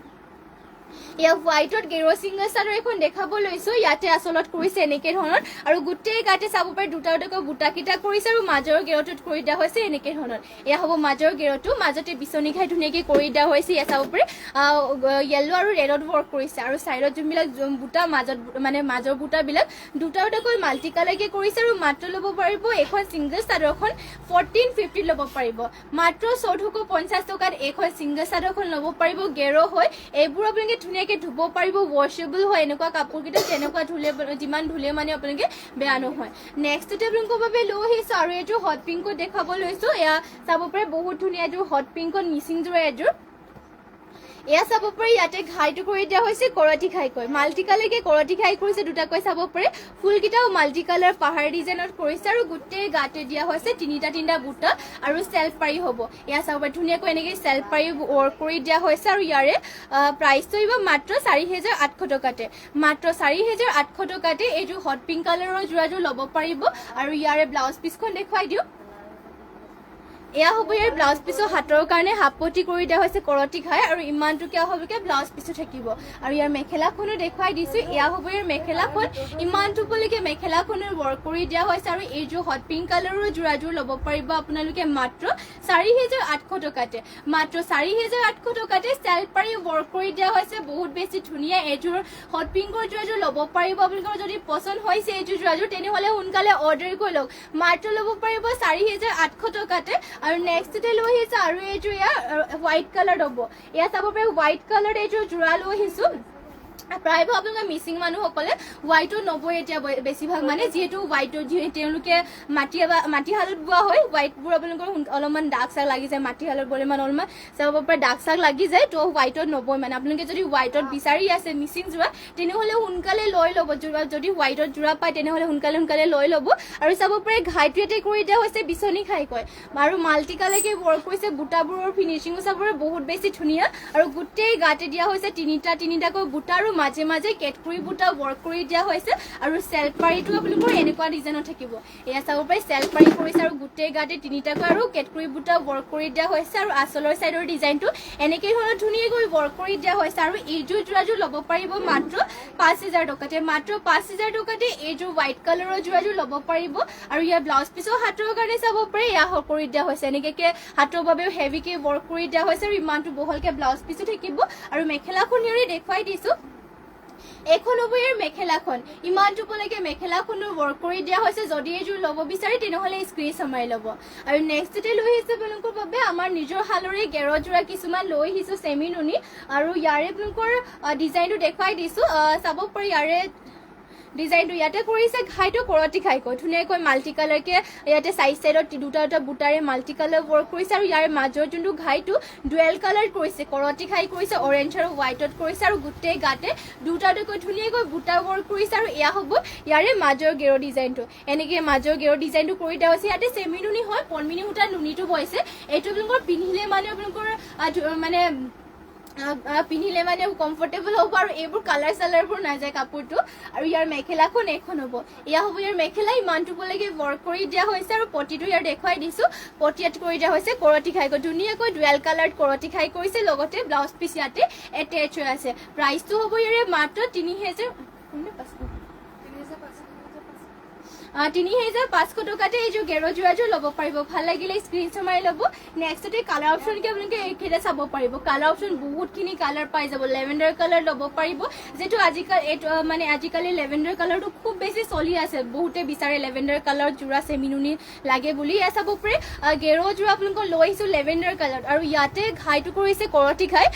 ইয়া হোৱাইটত গেৰ ছিংগল চাদৰ এখন দেখাব লৈছো ইয়াতে আচলত কৰিছে এনেকৈ ধৰণৰ আৰু গোটেই গাতে চাব পাৰে দুটাকৈ বুটাকেইটা কৰিছে আৰু মাজৰ গেৰটোত কৰি দিয়া হৈছে এনেকৈ ধৰণৰ এয়া হ'ব মাজৰ গেৰটো মাজতে বিচনী ঘাই ধুনীয়াকৈ কৰি দিয়া হৈছে ইয়া চাব পাৰে য়েল্লো আৰু ৰেডত ৱৰ্ক কৰিছে আৰু চাইডত যোনবিলাক বুটা মাজৰ বুটাবিলাক দুটাকৈ মাল্টি কালাৰকে কৰিছে আৰু মাত্ৰ ল'ব পাৰিব এখন ছিংগল চাদৰখন 1450 ল'ব পাৰিব মাত্ৰ 1450 টকাত এখন ছিংগল চাদৰখন ল'ব পাৰিব গেৰ হয় এইবোৰ আপোনালোকে ধুনীয়াকৈ ধুব পাৰিব, ৱাশ্বেবল হয় এনেকুৱা কাপোৰকেইটা, তেনেকুৱা ধুলে যিমান ধুলে মানে আপোনালোকে বেয়া নহয়। নেক্সটতে আপোনালোকৰ বাবে লৈ আহিছোঁ আৰু এইযোৰ হট পিংকত দেখাব লৈছোঁ। এয়া চাব পাৰে বহুত ধুনীয়া এযোৰ হট পিংকত মিচিংযোৰ এযোৰ। এয়া চাব পাৰে ইয়াতে ঘাইটো কৰি দিয়া হৈছে কৰতি ঘাইকৈ, মাল্টি কালাৰকে কৰতি ঘাই কৰিছে দুটাকৈ চাব পাৰে। ফুলকেইটাও মাল্টি কালাৰ পাহাৰ ডিজাইনত কৰিছে আৰু গোটেই গাতে দিয়া হৈছে তিনিটা বুটা আৰু চেল্ফ পাৰি হ'ব। এয়া চাব পাৰে ধুনীয়াকৈ এনেকৈ চেল্ফ পাৰি ৱৰ্ক কৰি দিয়া হৈছে আৰু ইয়াৰে প্ৰাইচটো আহিব মাত্ৰ 4,800 টকাতে, মাত্ৰ 4,800 টকাতে এইযোৰ হট পিংক কালাৰৰ যোৰাযোৰ ল'ব পাৰিব। আৰু ইয়াৰে ব্লাউজ পিচখন দেখুৱাই দিওঁ। এয়া হ'ব ইয়াৰ ব্লাউজ পিচৰ হাতৰ কাৰণে হাপতি কৰি দিয়া হৈছে কৰতি ঘাই আৰু ইমানটোকে হ'বকে ব্লাউজ পিচো থাকিব। আৰু ইয়াৰ মেখেলাখনো দেখুৱাই দিছোঁ। এয়া হ'ব ইয়াৰ মেখেলাখন, ইমানটোলৈকে মেখেলাখনৰ ৱৰ্ক কৰি দিয়া হৈছে আৰু এইযোৰ হট পিংক কালাৰৰ যোৰাযোৰ ল'ব পাৰিব আপোনালোকে মাত্ৰ 4,800 টকাতে, মাত্ৰ 4,800 টকাতে চেল্ফ পাৰি ৱৰ্ক কৰি দিয়া হৈছে। বহুত বেছি ধুনীয়া এইযোৰ হট পিংকৰ যোৰাযোৰ ল'ব পাৰিব। আপোনালোকৰ যদি পচন্দ হৈছে এইযোৰ যোৰাযোৰ তেনেহ'লে সোনকালে অৰ্ডাৰ কৰি লওক, মাত্ৰ ল'ব পাৰিব 4,800 টকাতে। আৰু নেক্সটতে লৈ আহিছোঁ আৰু এইযোৰ এয়া হোৱাইট কালাৰ হ'ব। এয়া চাব পাৰে হোৱাইট কালাৰ এইযোৰ যোৰা লৈ আহিছোঁ। প্ৰায়ভাগ আপোনালোকে মিচিং মানুহসকলে হোৱাইটত নবয় এতিয়া বেছিভাগ, মানে যিহেতু হোৱাইটত তেওঁলোকে মাটিশালত বোৱা হয়, হোৱাইটবোৰ আপোনালোকৰ অলপমান দাগ চাগ লাগি যায়, মাটিশালত বলে মানে অলপমান চাব পাৰে দাগ চাগ লাগি যায়, তো হোৱাইটত নবয়। মানে আপোনালোকে যদি হোৱাইটত বিচাৰি আছে মিচিং যোৰা তেনেহ'লে সোনকালে লৈ ল'ব, যদি হোৱাইটত যোৰা পায় তেনেহ'লে সোনকালে লৈ ল'ব। আৰু চাব পাৰে ঘাইটো ইয়াতে কৰি দিয়া হৈছে বিচনী ঘাই কয় আৰু মাল্টি কালাৰকে ৱৰ্ক কৰিছে, বুটাবোৰৰ ফিনিচিঙো চাব পাৰে বহুত বেছি ধুনীয়া আৰু গোটেই গাতে দিয়া হৈছে তিনিটাকৈ বুটা আৰু মাজে মাজে কেটকুৰি বুটা ৱৰ্ক কৰি দিয়া হৈছে। আৰু চেল্ফ পাৰিটো আপোনালোকৰ এনেকুৱা ডিজাইনত থাকিব। এয়া চাব পাৰে চেল্ফ পাৰি কৰিছে আৰু গোটেই গাতে তিনিটাকৈ আৰু কেটকুৰি বুটা ৱৰ্ক কৰি দিয়া হৈছে আৰু আঁচলৰ চাইডৰ ডিজাইনটো এনেকৈ ধৰণৰ ধুনীয়াকৈ ৱৰ্ক কৰি দিয়া হৈছে। আৰু এইযোৰ যোৰাযোৰ ল'ব পাৰিব মাত্ৰ 5,000 টকাতে, মাত্ৰ 5,000 টকাতে এইযোৰ হোৱাইট কালাৰৰ যোৰাযোৰ ল'ব পাৰিব। আৰু ইয়াৰ ব্লাউজ পিচৰ হাতৰ কাৰণে চাব পাৰে এয়া কৰি দিয়া হৈছে, এনেকৈ হাতৰ বাবেও হেভিকৈ ৱৰ্ক কৰি দিয়া হৈছে আৰু ইমানটো বহলকৈ ব্লাউজ পিচো থাকিব। আৰু মেখেলাখন ইয়াৰে দেখুৱাই দিছোঁ। এখন হ'ব ইয়াৰ মেখেলাখন, ইমানটোলৈকে মেখেলাখনৰ ৱৰ্ক কৰি দিয়া হৈছে। যদি এইযোৰ ল'ব বিচাৰে তেনেহ'লে স্ক্ৰীনশ্বট মাৰি ল'ব। আৰু নেক্সটতে লৈ আহিছে আপোনালোকৰ বাবে আমাৰ নিজৰ শালৰে গেৰ যোৰা কিছুমান লৈ আহিছোঁ চেমি নুনি। আৰু ইয়াৰে আপোনালোকৰ ডিজাইনটো দেখুৱাই দিছোঁ। চাব পাৰি ইয়াৰে ডিজাইনটো ইয়াতে কৰিছে ঘাইটো কৰতি ঘাইকৈ ধুনীয়াকৈ মাল্টি কালাৰকে ইয়াতে চাইডত দুটা বুটাৰে মাল্টি কালাৰ ৱৰ্ক কৰিছে। আৰু ইয়াৰ মাজৰ যোনটো ঘাইটো ডুৱেল কালাৰ কৰিছে, কৰতি ঘাই কৰিছে, অৰেঞ্জ আৰু হোৱাইটত কৰিছে আৰু গোটেই গাতে দুটাকৈ ধুনীয়াকৈ বুটা ৱৰ্ক কৰিছে। আৰু এয়া হ'ব ইয়াৰে মাজৰ গেৰ ডিজাইনটো, এনেকৈ মাজৰ গেৰ ডিজাইনটো কৰি দিয়া হৈছে। ইয়াতে চেমি নুনি হয়, পদ্মিনী সূতাৰ নুনিটো বৈছে। এইটো আপোনালোকৰ পিন্ধিলে মানে আপোনালোকৰ পিন্ধিলে মানে কমফৰ্টেবল হ'ব আৰু এইবোৰ কালাৰ চালাৰবোৰ নাযায় কাপোৰটো। আৰু ইয়াৰ মেখেলাখন এখন হ'ব, এয়া হ'ব ইয়াৰ মেখেলা, ইমানটোলৈকে ৱৰ্ক কৰি দিয়া হৈছে। আৰু পটিটো ইয়াৰ দেখুৱাই দিছোঁ, পটিয়াত কৰি দিয়া হৈছে কৰতি ঘাইকৈ, ধুনীয়াকৈ ডুৱেল কালাৰত কৰতি ঘাই কৰিছে, লগতে ব্লাউজ পিচ ইয়াতে এটেচ হৈ আছে। প্ৰাইচটো হ'ব ইয়াৰে মাত্ৰ 3,500 টকাতে এইযোৰ গেৰ যোৰাযোৰ ল'ব পাৰিব। ভাল লাগিলে স্ক্ৰীনশ্বট মাৰি ল'ব। নেক্সটতে কালাৰ অপশ্যনকে আপোনালোকে এইকেইটা চাব পাৰিব। কালাৰ অপশ্যন বহুতখিনি কালাৰ পাই যাব। লেভেণ্ডাৰ কালাৰ ল'ব পাৰিব, যিহেতু আজিকালি লেভেণ্ডাৰ কালাৰটো খুব বেছি চলি আছে, বহুতে বিচাৰে লেভেণ্ডাৰ কালাৰ যোৰা চেমি নুনি লাগে বুলি। এয়া চাব পাৰে গেৰ যোৰা আপোনালোকৰ লৈ আহিছোঁ লেভেণ্ডাৰ কালাৰ। আৰু ইয়াতে ঘাইটো কৰিছে কৰতি ঘাই,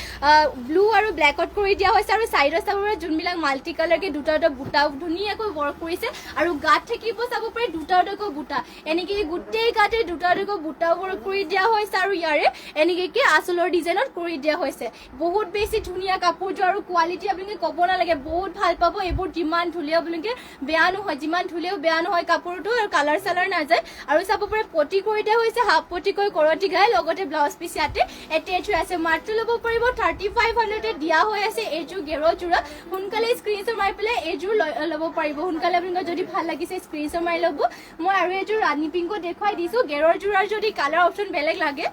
ব্লু আৰু ব্লেকত কৰি দিয়া হৈছে। আৰু চাইডত চাব পাৰে যোনবিলাক মাল্টি কালাৰকে দুটা বুটা ধুনীয়াকৈ ৱৰ্ক কৰিছে। আৰু গাত থাকিব চাব পাৰে দুটাকৈ বুটা, এনেকৈ গোটেই গাতে দুটাকৈ বুটা ৱৰ্ক কৰি দিয়া হৈছে। আৰু ইয়াৰে এনেকৈ আঁচলৰ ডিজাইনত কৰি দিয়া হৈছে। বহুত বেছি ধুনীয়া কাপোৰযোৰ আৰু কোৱালিটি আপোনালোকে ক'ব নালাগে, বহুত ভাল পাব। এইবোৰ যিমান ধুলেও আপোনালোকে বেয়া নহয়, যিমান ধুলেও বেয়া নহয় কাপোৰটো, আৰু কালাৰ চালাৰ নাযায়। আৰু চাব পাৰে পটি কৰি দিয়া হৈছে, হাফ পটিকৈ কৰতি ঘাই, লগতে ব্লাউজ পিচ ইয়াতে এটেচ হৈ আছে। মাত্ৰ ল'ব পাৰিব 3,500 দিয়া হৈ আছে এইযোৰ গেৰ যোৰা। সোনকালে স্ক্ৰীনশ্বট মাৰি পেলাই এইযোৰ ল'ব পাৰিব। সোনকালে আপোনালোকৰ যদি ভাল লাগিছে স্ক্ৰীনশ্বট মাৰি ল'ব। মই আৰু এইযোৰ ৰাণী পিংকত দেখুৱাই দিছোঁ। গেৰৰ যোৰাৰ যদি কালাৰ অপশ্যন বেলেগ লাগে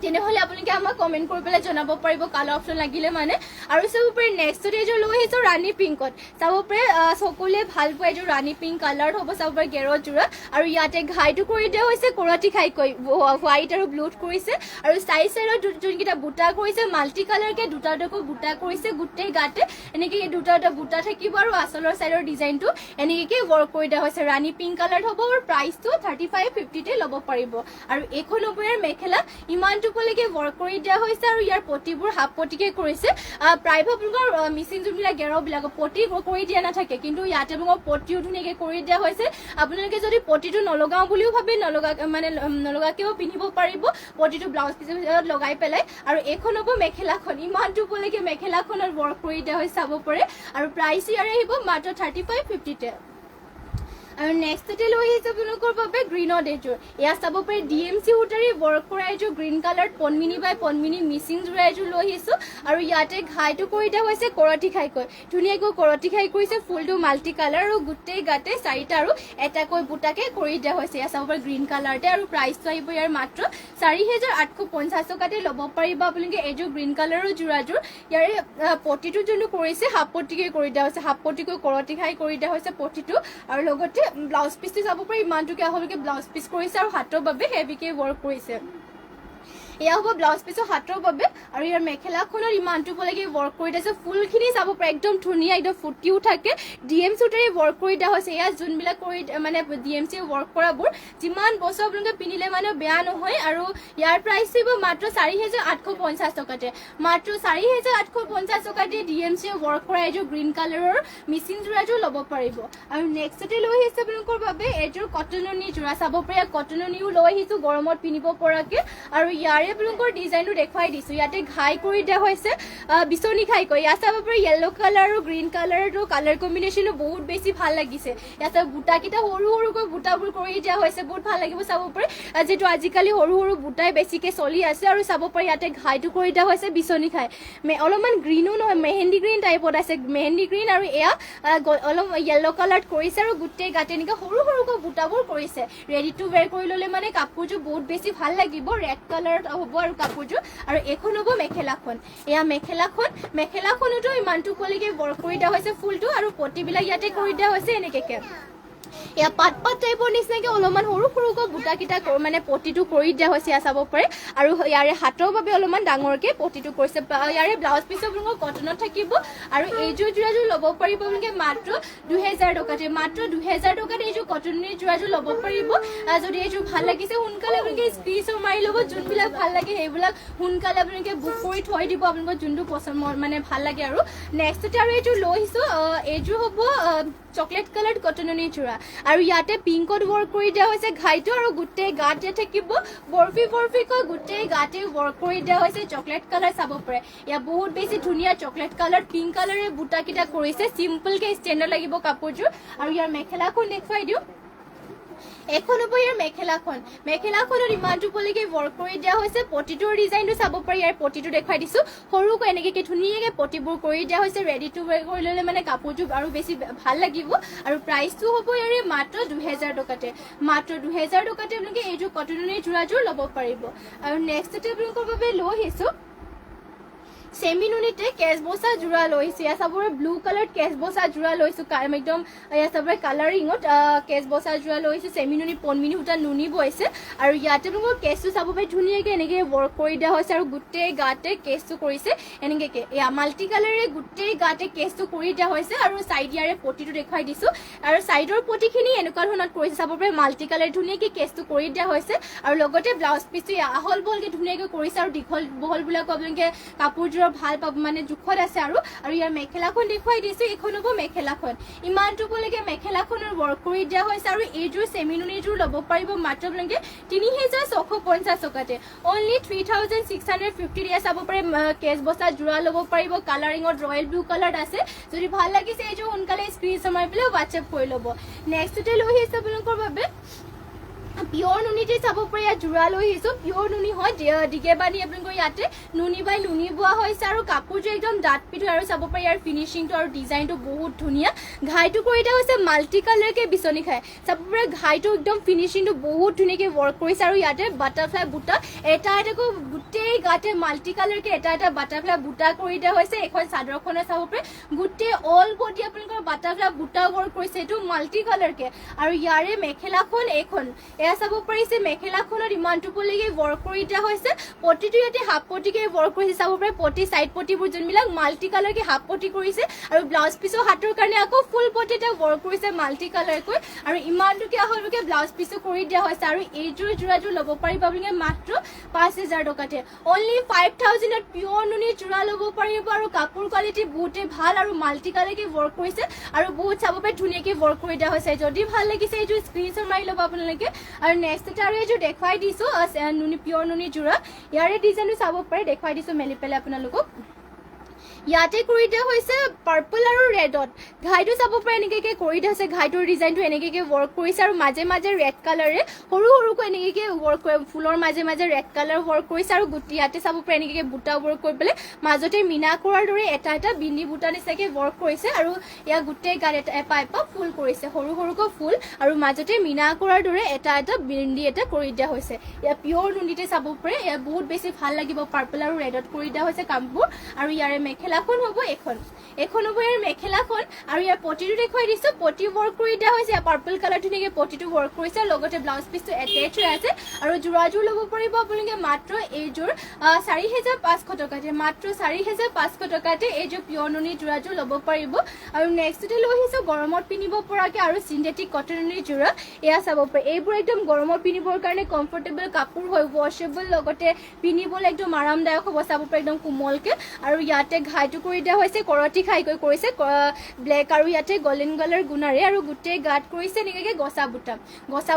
তেনেহ'লে আপোনালোকে আমাক কমেণ্ট কৰি পেলাই জনাব পাৰিব কালাৰ অপশ্যন লাগিলে মানে। আৰু চাব পাৰে নেক্সটতে এইযোৰ লৈ আহিছোঁ ৰাণী পিংকত। চাব পাৰে সকলোৱে ভাল পোৱা এইযোৰ ৰাণী পিংক কালাৰ হ'ব। চাব পাৰে গেৰৰ যোৰা, আৰু ইয়াতে ঘাইটো কৰি দিয়া হৈছে কৰতি ঘাইকৈ, হোৱাইট আৰু ব্লুত কৰিছে। আৰু চাইডত যোনকেইটা বুটা কৰিছে মাল্টি কালাৰকে দুটাকৈ বুটা কৰিছে, গোটেই গাতে এনেকৈ দুটা বুটা থাকিব। আৰু আঁচলৰ চাইডৰ ডিজাইনটো এনেকৈ ৱৰ্ক কৰি দিয়া হৈছে। ৰাণী পিংক কালাৰ হ'ব আৰু প্ৰাইচটো 3,550 ল'ব পাৰিব। আৰু এইখন হ'ব ইয়াৰ মেখেলা, ইমান ইমানটো পলৈকে ৱৰ্ক কৰি দিয়া হৈছে আৰু ইয়াৰ পটিবোৰ হাফ পটিকে কৰিছে প্ৰায়ভাগ আপোনালোকৰ মিচিং যোনবিলাক গেৰবিলাকক পটি কৰি দিয়া নাথাকে কিন্তু ইয়াতে আপোনালোকৰ পটিও ধুনীয়াকৈ কৰি দিয়া হৈছে আপোনালোকে যদি পটিটো নলগাওঁ বুলিও ভাবে নলগাকেও পিন্ধিব পাৰিব পটিটো ব্লাউজ পিছত লগাই পেলাই আৰু এইখন হ'ব মেখেলাখন ইমানটো পলৈকে মেখেলাখনত ৱৰ্ক কৰি দিয়া হৈছে চাব পাৰে আৰু প্ৰাইচ ইয়াৰে আহিব মাত্ৰ 3550 আৰু নেক্সটতে লৈ আহিছে আপোনালোকৰ বাবে গ্ৰীণত এইযোৰ এয়া চাব পাৰে DMC সূতাৰে ৱৰ্ক কৰা এইযোৰ গ্ৰীণ কালাৰ পনমিনি বাই পনমিনি মিচিং যোৰা এইযোৰ লৈ আহিছোঁ আৰু ইয়াতে ঘাইটো কৰি দিয়া হৈছে কৰতি খাইকৈ ধুনীয়াকৈ কৰতি খাই কৰিছে ফুলটো মাল্টি কালাৰ আৰু গোটেই গাতে চাৰিটা আৰু এটাকৈ বুটাকে কৰি দিয়া হৈছে এয়া চাব পাৰে গ্ৰীণ কালাৰতে আৰু প্ৰাইচটো আহিব ইয়াৰ মাত্ৰ 4850 টকাতে ল'ব পাৰিব আপোনালোকে এইযোৰ গ্ৰীণ কালাৰৰ যোৰাযোৰ ইয়াৰে পটিটো যোনটো কৰিছে হাফ পটিকে কৰি দিয়া হৈছে হাফ পটিকৈ কৰতি খাই কৰি দিয়া হৈছে পটিটো আৰু লগতে ব্লাউজ পিসটো চাব পাৰি ইমানটোকে আহলকে ব্লাউজ পিস কৰিছে আৰু হাতৰ বাবে হেভিকে ৱৰ্ক কৰিছে এয়া হ'ব ব্লাউজ পিসৰ হাতৰ বাবে আৰু ইয়াৰ মেখেলাখনৰ ইমানটো পলৈকে ৱৰ্ক কৰি দিছে ফুলখিনি চাব পাৰে একদম ধুনীয়া একদম ফুটিও থাকে DMC সূতাৰে ৱৰ্ক কৰি দিয়া হৈছে এয়া যোনবিলাক কৰি মানে DMC ৱৰ্ক কৰাবোৰ যিমান বছৰ আপোনালোকে পিন্ধিলে মানে বেয়া নহয় আৰু ইয়াৰ প্ৰাইচ হ'ব মাত্ৰ 4850 টকাতে মাত্ৰ 4850 টকাতে DMC ৱৰ্ক কৰা এইযোৰ গ্ৰীণ কালাৰৰ মিচিং যোৰাযোৰ ল'ব পাৰিব আৰু নেক্সটতে লৈ আহিছে আপোনালোকৰ বাবে এইযোৰ কটননি যোৰা চাব পাৰে কটননিও লৈ আহিছোঁ গৰমত পিন্ধিব পৰাকে আৰু ইয়াৰে আপোনালোকৰ ডিজাইনটো দেখুৱাই দিছোঁ ইয়াতে ঘাই কৰি দিয়া হৈছে বিচনী ঘাইকৈ ইয়াত চাব পাৰে য়েল্লো কালাৰ আৰু গ্ৰীণ কালাৰটো কালাৰ কম্বিনেশ্যনো বহুত বেছি ভাল লাগিছে ইয়াত বুটাকেইটা সৰু সৰুকৈ বুটাবোৰ কৰি দিয়া হৈছে বহুত ভাল লাগিব চাব পাৰে যিটো আজিকালি সৰু সৰু বুটাই বেছিকৈ চলি আছে আৰু চাব পাৰে ইয়াতে ঘাইটো কৰি দিয়া হৈছে বিচনী ঘাই অলপমান গ্ৰীণো নহয় মেহেন্দি গ্ৰীণ টাইপত আছে মেহেন্দি গ্ৰীণ আৰু এয়া অলপ য়েল্লো কালাৰত কৰিছে আৰু গোটেই গাতে এনেকৈ সৰু সৰুকৈ বুটাবোৰ কৰিছে ৰেডি টু ৱেৰ কৰি ল'লে মানে কাপোৰযোৰ বহুত বেছি ভাল লাগিব ৰেড কালাৰত হ'ব আৰু কাপোৰযোৰ আৰু এখন হ'ব মেখেলাখন এয়া মেখেলাখনতো ইমানটো পলৈকে ৱৰ্ক কৰি দিয়া হৈছে ফুলটো আৰু পটিবিলাক ইয়াতে কৰি দিয়া হৈছে এনেকৈ এয়া পাত টাইপৰ নিচিনাকৈ অলপমান সৰু সৰুকৈ বুটাকেইটা মানে পটিটো কৰি দিয়া হৈছে এয়া চাব পাৰে আৰু ইয়াৰে হাতৰ বাবে অলপমান ডাঙৰকৈ পটিটো কৰিছে ইয়াৰে ব্লাউজ পিছ আপোনালোকৰ কটনত থাকিব আৰু এইযোৰ যোৰাযোৰ ল'ব পাৰিব আপোনালোকে মাত্ৰ 2000 টকাতে মাত্ৰ 2000 টকাত এইযোৰ কটনৰ যোৰাযোৰ ল'ব পাৰিব যদি এইযোৰ ভাল লাগিছে সোনকালে আপোনালোকে স্ক্ৰীনশ্বট মাৰি ল'ব যোনবিলাক ভাল লাগে সেইবিলাক সোনকালে আপোনালোকে বুক কৰি থৈ দিব আপোনালোকৰ যোনটো পচন্দ মানে ভাল লাগে আৰু নেক্সটতে আৰু এইযোৰ লৈ আহিছোঁ এইযোৰ হ'ব চকলেট কালাৰ কটননি যোৰা আৰু ইয়াতে পিংকত ৱৰ্ক কৰি দিয়া হৈছে ঘাইটো আৰু গোটেই গাতে থাকিব বৰফিকৈ গোটেই গাতে ৱৰ্ক কৰি দিয়া হৈছে চকলেট কালাৰ চাব পাৰে ইয়াত বহুত বেছি ধুনীয়া চকলেট কালাৰ পিংক কালাৰে বুটাকেইটা কৰিছে চিম্পলকে ষ্টেণ্ডাৰ্ড লাগিব কাপোৰযোৰ আৰু ইয়াৰ মেখেলাখন দেখুৱাই দিওঁ এখন হ'ব ইয়াৰ মেখেলাখনত ইমানটো পলৈকে ৱৰ্ক কৰি দিয়া হৈছে পটিটোৰ ডিজাইনটো চাব পাৰি ইয়াৰ পটিটো দেখুৱাই দিছোঁ সৰুকৈ এনেকৈ ধুনীয়াকৈ পটিবোৰ কৰি দিয়া হৈছে ৰেডি টু ৱেৰ কৰি ল'লে মানে কাপোৰযোৰ আৰু বেছি ভাল লাগিব আৰু প্ৰাইচটো হ'ব ইয়াৰে মাত্ৰ 2000 টকাতে মাত্ৰ 2000 টকাতে আপোনালোকে এইযোৰ কটনৰ যোৰাযোৰ ল'ব পাৰিব আৰু নেক্সটতে আপোনালোকৰ বাবে লৈ আহিছোঁ सेमी नुनीते केस बसा जुड़ा लैसे या सब ब्लू कलर केस बसा जुड़ा लैसो एकदम या सब कलरिंग केस बसा जुड़ा लैसे सेमी नुनी पनमिनी सूता नुनी बइसे और इते केसटो सब धुनियाके एनेके वर्क कर दिया होइसे और गोटे गाते केसटो करिसे एनेके या माल्टी कलरे गोटे गाते केसटो कर दिया होइसे और साइड यारे पटिटो देखाइ दिसो और साइडर पटिखिनि एनेका धৰণত কৰিছে सब माल्टी कलर धुनियाके केसटो कर दिया होइसे और लगते ब्लाउज पिसटो आहल बहलके धुनियाके কৰিছে और दीघल बहल बिलाक आपलोके कापोरजोर ভাল পাব মানে জুখত আছে আৰু ইয়াৰ মেখেলাখন দেখুৱাই দিছো এখন হ'ব মেখেলাখন ইমানটো বলৈকে মেখেলাখনৰ ওয়াৰ্ক কৰি দিয়া হৈছে আৰু এইযোৰ সেমিনুনিযোৰ ল'ব পাৰিব মাত্ৰ আপোনালোকে 3650 টকাতে only 3650 দিয়া চাব পাৰে কেছ বসা জোৰা ল'ব পাৰিব কালাৰিংত ৰয়েল ব্লু কালাৰ আছে যদি ভাল লাগিছে এইযোৰ সোনকালে স্ক্ৰিনশ্বট মাৰি পেলাই WhatsApp কৰি ল'ব নেক্সটতে লৈ আহিছে আপোনালোকৰ বাবে प्योर नुनी चाब पारे जोड़ा लैसो प्योर नुनी है दिगे बानी अपने नुनी बाय नुनी बुआ कपूर जो एकदम डाट पिट और चाब पारे यार फिनिशिंग और डिजाइन तो बहुत धुनिया घाईटो कर माल्टी कलर के बिचनी खाए चाब पारे घाईटो एकदम फिनिशिंग बहुत धुनियाके वर्क कर बाटारफ्लाई बुटा एटा गोटे गाते माल्टी कलर के एटा बाटारफ्लाई बुटा कर दिया चादरखने चाब पारे गोटे ऑल बडी अपने বাটাৰফ্লাই বুটা ৱৰ্ক কৰিছে এইটো মাল্টি কালাৰকে আৰু ইয়াৰে মেখেলাখন এইখন এয়া চাব পাৰিছে মেখেলাখনত ইমানটো পলৈকে ৱৰ্ক কৰি দিয়া হৈছে পটিটো ইয়াতে হাফ পটিকে ৱৰ্ক কৰিছে চাব পাৰে পটি সাইড পটিবোৰ যোনবিলাক মাল্টি কালাৰকে হাফ পটি কৰিছে আৰু ব্লাউজ পিছৰ হাতৰ কাৰণে আকৌ ফুল পটি এটা ৱৰ্ক কৰিছে মাল্টি কালাৰকৈ আৰু ইমানটোকে আহলকে ব্লাউজ পিছো কৰি দিয়া হৈছে আৰু এইযোৰ যোৰাযোৰ ল'ব পাৰিব আপোনালোকে মাত্ৰ 5000 টকাতে অনলি 5000 ত পিওৰ নুনি যোৰা ল'ব পাৰিব আৰু কাপোৰ কোৱালিটি বহুতে ভাল আৰু মাল্টি কালাৰকে ৱৰ্ক কৰিছে আৰু বহুত চাব পাৰে ধুনীয়াকে ৱৰ্ক কৰি দিয়া হৈছে যদি ভাল লাগিছে এইযোৰ স্ক্ৰীনশ্বট মাৰি ল'ব আপোনালোকে আৰু নেক্সট এটা আৰু এইযোৰ দেখাই দিছো নুনি পিওৰ নুনি যোৰা ইয়াৰে ডিজাইনটো চাব পাৰে দেখাই দিছো মেলি পেলাই আপোনালোকক ইয়াতে কৰি দিয়া হৈছে পাৰ্পল আৰু ৰেডত ঘাইটো চাব পাৰে এনেকৈ কৰি দিয়া হৈছে ঘাইটোৰ ডিজাইনটো এনেকৈ ৱৰ্ক কৰিছে আৰু মাজে মাজে ৰেড কালাৰে সৰু সৰুকৈ এনেকৈ ৱৰ্ক কৰে ফুলৰ মাজে মাজে ৰেড কালাৰ ৱৰ্ক কৰিছে আৰু গুটি ইয়াতে চাব পাৰে এনেকৈ বুটা ৱৰ্ক কৰি পেলাই মাজতে মিনা কৰাৰ দৰে এটা এটা বিন্দি বুটা নিচাকে ৱৰ্ক কৰিছে আৰু ইয়াৰ গোটেই গাত এটা এপা ফুল কৰিছে সৰু সৰুকৈ ফুল আৰু মাজতে মিনা কৰাৰ দৰে এটা এটা বিন্দি এটা কৰি দিয়া হৈছে ইয়াৰ পিয়ৰ নুনিতে চাব পাৰে ইয়াৰ বহুত বেছি ভাল লাগিব পাৰ্পল আৰু ৰেডত কৰি দিয়া হৈছে কামবোৰ আৰু ইয়াৰে মেখেলাখন হ'ব এখন হ'ব ইয়াৰ মেখেলাখন আৰু ইয়াৰ পটিটো দেখুৱাই দিছো পটি ৱৰ্ক কৰি দিয়া হৈছে পাৰ্পল কালাৰ ধুনীয়াকে পটিটো ৱৰ্ক কৰিছে লগতে ব্লাউজ পিছটো এটেচ হৈ আছে আৰু যোৰাযোৰ ল'ব পাৰিব আপোনালোকে মাত্ৰ এইযোৰ 4500 টকাতে মাত্ৰ 4500 টকাতে এইযোৰ পিয়ৰ নুনি যোৰাযোৰ ল'ব পাৰিব আৰু নেক্সটতে লৈ আহিছো গৰমত পিন্ধিব পৰাকে আৰু সিন্থেটিক কটন নুনি যোৰা এয়া চাব পাৰে এইবোৰ একদম গৰমত পিন্ধিবৰ কাৰণে কমফৰ্টেবল কাপোৰ হয় ৱাশেবল লগতে পিন্ধিবলৈ একদম আৰামদায়ক হ'ব চাব পাৰে একদম কোমলকে আৰু ইয়াতে ঘাইটো কৰি দিয়া হৈছে কৰতি খাইকৈ কৰিছে ব্লেক আৰু ইয়াতে গল্ডেন কালাৰ গুণাৰে আৰু গোটেই গাত কৰিছে এনেকৈ গছা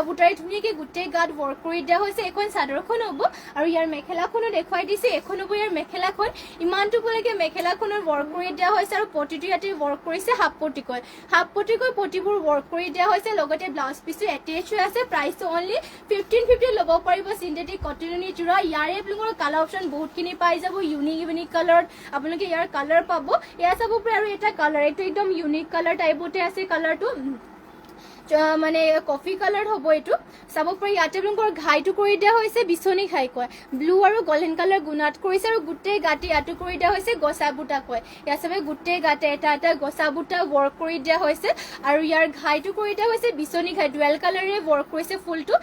বুটাৰে ধুনীয়াকে গোটেই গাত ৱৰ্ক কৰি দিয়া হৈছে এখন চাদৰখন হ'ব আৰু ইয়াৰ মেখেলাখনো দেখুৱাই দিছে এখন হ'ব ইয়াৰ মেখেলাখন ইমানটো পলৈকে মেখেলাখনৰ ৱৰ্ক কৰি দিয়া হৈছে আৰু পটিটো ইয়াতে ৱৰ্ক কৰিছে হাফ পটিকৈ পটিবোৰ ৱৰ্ক কৰি দিয়া হৈছে লগতে ব্লাউজ পিছটো এটেচ হৈ আছে প্ৰাইচটো অনলি 1550 ল'ব পাৰিব সিন্থেটিক কটন নুনি যোৰা ইয়াৰে আপোনালোকৰ কালাৰ অপশ্যন বহুতখিনি পাই যাব ইউনিক কালাৰত আপোনালোকে ইয়াৰ কালাৰ পাব এয়া চাব পাৰে আৰু এটা কালাৰ এইটো একদম ইউনিক কালাৰ টাইপতে আছে কালাৰটো মানে কফি কালাৰ হ'ব এইটো চাব পাৰে ইয়াতে আপোনালোকৰ ঘাইটো কৰি দিয়া হৈছে বিচনী ঘাই কয় ব্লু আৰু গল্ডেন কালাৰ গুণাত কৰিছে আৰু গোটেই গাতে ইয়াতো কৰি দিয়া হৈছে গছা বুটা কয় ইয়াত চাবে গোটেই গাতে এটা এটা গছা বুটা ৱৰ্ক কৰি দিয়া হৈছে আৰু ইয়াৰ ঘাইটো কৰি দিয়া হৈছে বিচনী ঘাই ডুৱেল কালাৰে ৱৰ্ক কৰিছে ফুলটো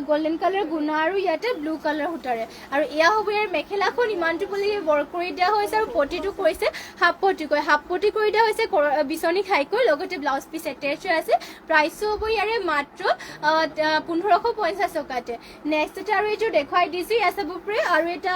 গল্ডেন কালাৰ গুণা আৰু ইয়াতে ব্লু কালাৰ সূতাৰে আৰু এয়া হ'ব ইয়াৰ মেখেলাখন ইমানটো বুলি ৱৰ্ক কৰি দিয়া হৈছে আৰু পটিটো কৰিছে হাফ পটি কৰি দিয়া হৈছে বিচনী ঘাইকৈ লগতে ব্লাউজ পিছ এটেচ হৈ আছে প্ৰাইচ হ'ব ইয়াৰে মাত্ৰ 1550 টকাতে নেক্সট আৰু এইযোৰ দেখুৱাই দিছো ইয়াত চাব পাৰে আৰু এটা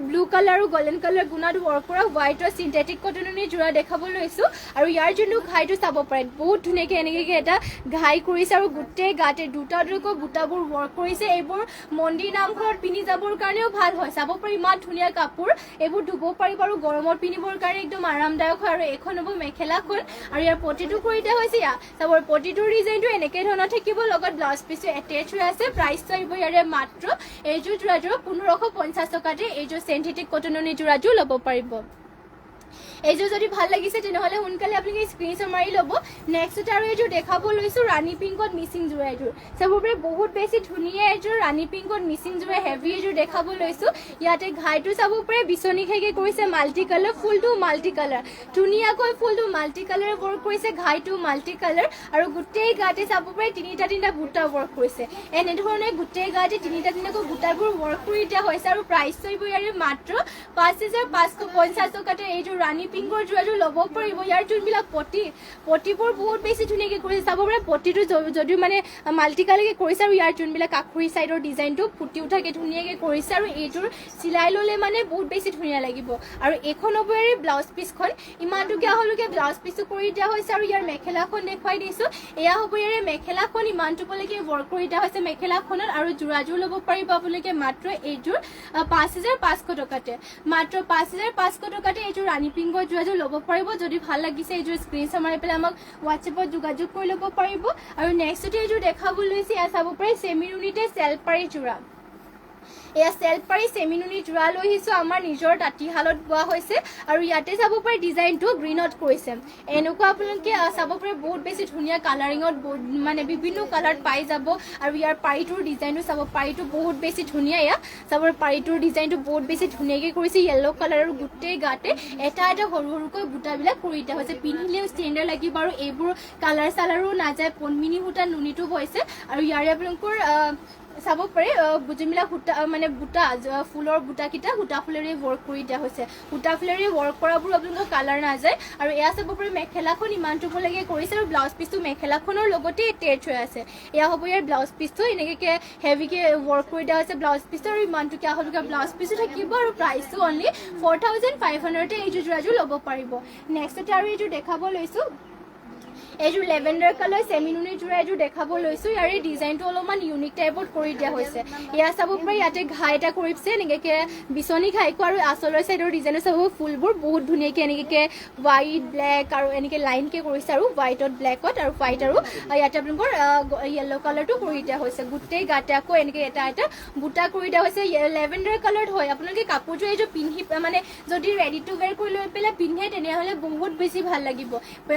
ব্লু কালাৰ আৰু গল্ডেন কালাৰ গুণাত ৱৰ্ক কৰা হোৱাইটৰ সিন্থেটিক কটন নুনি যোৰা দেখাব লৈছো আৰু ইয়াৰ যোনটো ঘাইটো চাব পাৰে বহুত ধুনীয়াকে এনেকৈ এটা ঘাই কৰিছে আৰু গোটেই গাতে দুটা বুটাবোৰ ৱৰ্ক কৰিছে এইবোৰ মন্দিৰ নামঘৰত পিন্ধি যাবৰ কাৰণেও ভাল হয় চাব পাৰে ইমান ধুনীয়া কাপোৰ এইবোৰ ধুব পাৰিব আৰু গৰমত পিন্ধিবৰ কাৰণে একদম আৰামদায়ক হয় আৰু এখন হ'ব মেখেলাখন আৰু ইয়াৰ পটিটো কৰি দিয়া হৈছে ইয়াৰ চাব পটিটোৰ ডিজাইনটো এনেকৈ ধৰণৰ থাকিব লগত ব্লাউজ পিছটো এটেচ হৈ আছে প্ৰাইচটো আহিব ইয়াৰে মাত্ৰ এইযোৰ যোৰাযোৰ 1550 টকাতে এইযোৰ সিন্থেটিক কটন নুনি যোৰাযোৰ ল'ব পাৰিব এইযোৰ যদি ভাল লাগিছে তেনেহ'লে সোনকালে আপোনালোকে স্ক্ৰীনশ্বট মাৰি ল'ব নেক্সট আৰু এইযোৰ দেখাব লৈছো ৰাণী পিংকত মিচিং যোৰা এইযোৰ চাব পাৰে বহুত বেছি ধুনীয়া এইযোৰ ৰাণী পিংকত মিচিং যোৰা হেভি এইযোৰ দেখাব লৈছো ইয়াতে ঘাইটো চাব পাৰে বিচনী ঘাইকে কৰিছে মাল্টি কালাৰ ফুলটো মাল্টি কালাৰ ধুনীয়াকৈ ফুলটো মাল্টি কালাৰ ৱৰ্ক কৰিছে ঘাইটো মাল্টি কালাৰ আৰু গোটেই গাতে চাব পাৰে তিনিটা বুটা ৱৰ্ক কৰিছে এনেধৰণে গোটেই গাতে তিনিটাকৈ বুটাবোৰ ৱৰ্ক কৰি দিয়া হৈছে আৰু প্ৰাইচটো আহিব ইয়াৰে মাত্ৰ 5550 টকাতে এইযোৰ ৰাণী পিংকৰ যোৰাযোৰ ল'ব পাৰিব ইয়াৰ যোনবিলাক পটিবোৰ বহুত বেছি ধুনীয়াকৈ কৰিছে চাব পাৰে পটিটো যদিও মানে মাল্টি কালাৰকে কৰিছে আৰু ইয়াৰ যোনবিলাক আখুৰি চাইডৰ ডিজাইনটো ফুটি উঠাকে ধুনীয়াকৈ কৰিছে আৰু এইযোৰ চিলাই ল'লে মানে বহুত বেছি ধুনীয়া লাগিব আৰু এইখন হ'ব ইয়াৰ ব্লাউজ পিছখন ইমানটোকে হ'লকে ব্লাউজ পিছো কৰি দিয়া হৈছে আৰু ইয়াৰ মেখেলাখন দেখুৱাই দিছো এয়া হ'ব ইয়াৰ মেখেলাখন ইমানটোলৈকে ৱৰ্ক কৰি দিয়া হৈছে মেখেলাখনত আৰু যোৰাযোৰ ল'ব পাৰিব আপোনালোকে মাত্ৰ এইযোৰ 5500 টকাতে মাত্ৰ 5500 টকাতে এইযোৰ ৰাণী পিংকৰ যোৰাযোৰ ল'ব পাৰিব যদি ভাল লাগিছে এইযোৰ স্ক্ৰীনশ্বট মাৰি পেলাই আমাক হোৱাটছএপত যোগাযোগ কৰি ল'ব পাৰিব আৰু নেক্সটতে এইযোৰ দেখাব লৈছে এয়া চাব পাৰে চেমি নুনিতে চেলপাৰী যোৰা এয়া চেল্ফ পাৰি চেমিনুনি যোৰা লৈ আহিছোঁ আমাৰ নিজৰ তাঁতীশালত বোৱা হৈছে আৰু ইয়াতে চাব পাৰি ডিজাইনটো গ্ৰীণত কৰিছে এনেকুৱা আপোনালোকে চাব পাৰে বহুত বেছি ধুনীয়া কালাৰিঙত মানে বিভিন্ন কালাৰত পাই যাব আৰু ইয়াৰ পাৰিটোৰ ডিজাইনটো চাব পাৰিটো বহুত বেছি ধুনীয়া এয়া চাব পাৰিটোৰ ডিজাইনটো বহুত বেছি ধুনীয়াকৈ কৰিছে য়েল্ল' কালাৰৰ গোটেই গাতে এটা এটা সৰু সৰুকৈ বুটাবিলাক কৰি দিয়া হৈছে পিন্ধিলেও ষ্টেণ্ডাৰ্ড লাগিব আৰু এইবোৰ কালাৰ চালাৰো নাযায় পদ্মিনী সূতা নুনিটো হৈছে আৰু ইয়াৰে আপোনালোকৰ চাব পাৰে যোনবিলাক সূতা মানে বুটা ফুলৰ বুটাকেইটা সূতা ফুলেৰে ৱৰ্ক কৰি দিয়া হৈছে সূতা ফুলেৰে ৱৰ্ক কৰাবোৰ আপোনালোকৰ কালাৰ নাযায় আৰু এয়া চাব পাৰে মেখেলাখন ইমানটোলৈকে কৰিছে আৰু ব্লাউজ পিচটো মেখেলাখনৰ লগতে এটেচ হৈ আছে এয়া হ'ব ইয়াৰ ব্লাউজ পিচটো এনেকৈ হেভিকৈ ৱৰ্ক কৰি দিয়া হৈছে ব্লাউজ পিচটো আৰু ইমানটোকে হ'বলগীয়া ব্লাউজ পিচটো থাকিব আৰু প্ৰাইচটো অনলি 4500 এইযোৰ যোৰাযোৰ ল'ব পাৰিব নেক্সটতে আৰু এইযোৰ দেখাব লৈছোঁ এইযোৰ লেভেণ্ডাৰ কালাৰ চেমিনুনি যোৰা এইযোৰ দেখাব লৈছোঁ ইয়াৰে ডিজাইনটো অলপমান ইউনিক টাইপত কৰি দিয়া হৈছে এয়া চাব পাৰে ইয়াতে ঘাই এটা কৰিছে এনেকৈ বিচনী ঘাইকো আৰু আঁচলৰ চাইডৰ ডিজাইনো চাব ফুলবোৰ বহুত ধুনীয়াকৈ এনেকৈ হোৱাইট ব্লেক আৰু এনেকৈ লাইনকৈ কৰিছে আৰু হোৱাইটত ব্লেকত আৰু হোৱাইট আৰু ইয়াতে আপোনালোকৰ য়েল্ল' কালাৰটো কৰি দিয়া হৈছে গোটেই গাতে আকৌ এনেকৈ এটা এটা বুটা কৰি দিয়া হৈছে লেভেণ্ডাৰ কালাৰত হয় আপোনালোকে কাপোৰযোৰ এইযোৰ পিন্ধি মানে যদি ৰেডি টু ৱেৰ কৰি লৈ পেলাই পিন্ধে তেনেহ'লে বহুত বেছি ভাল লাগিব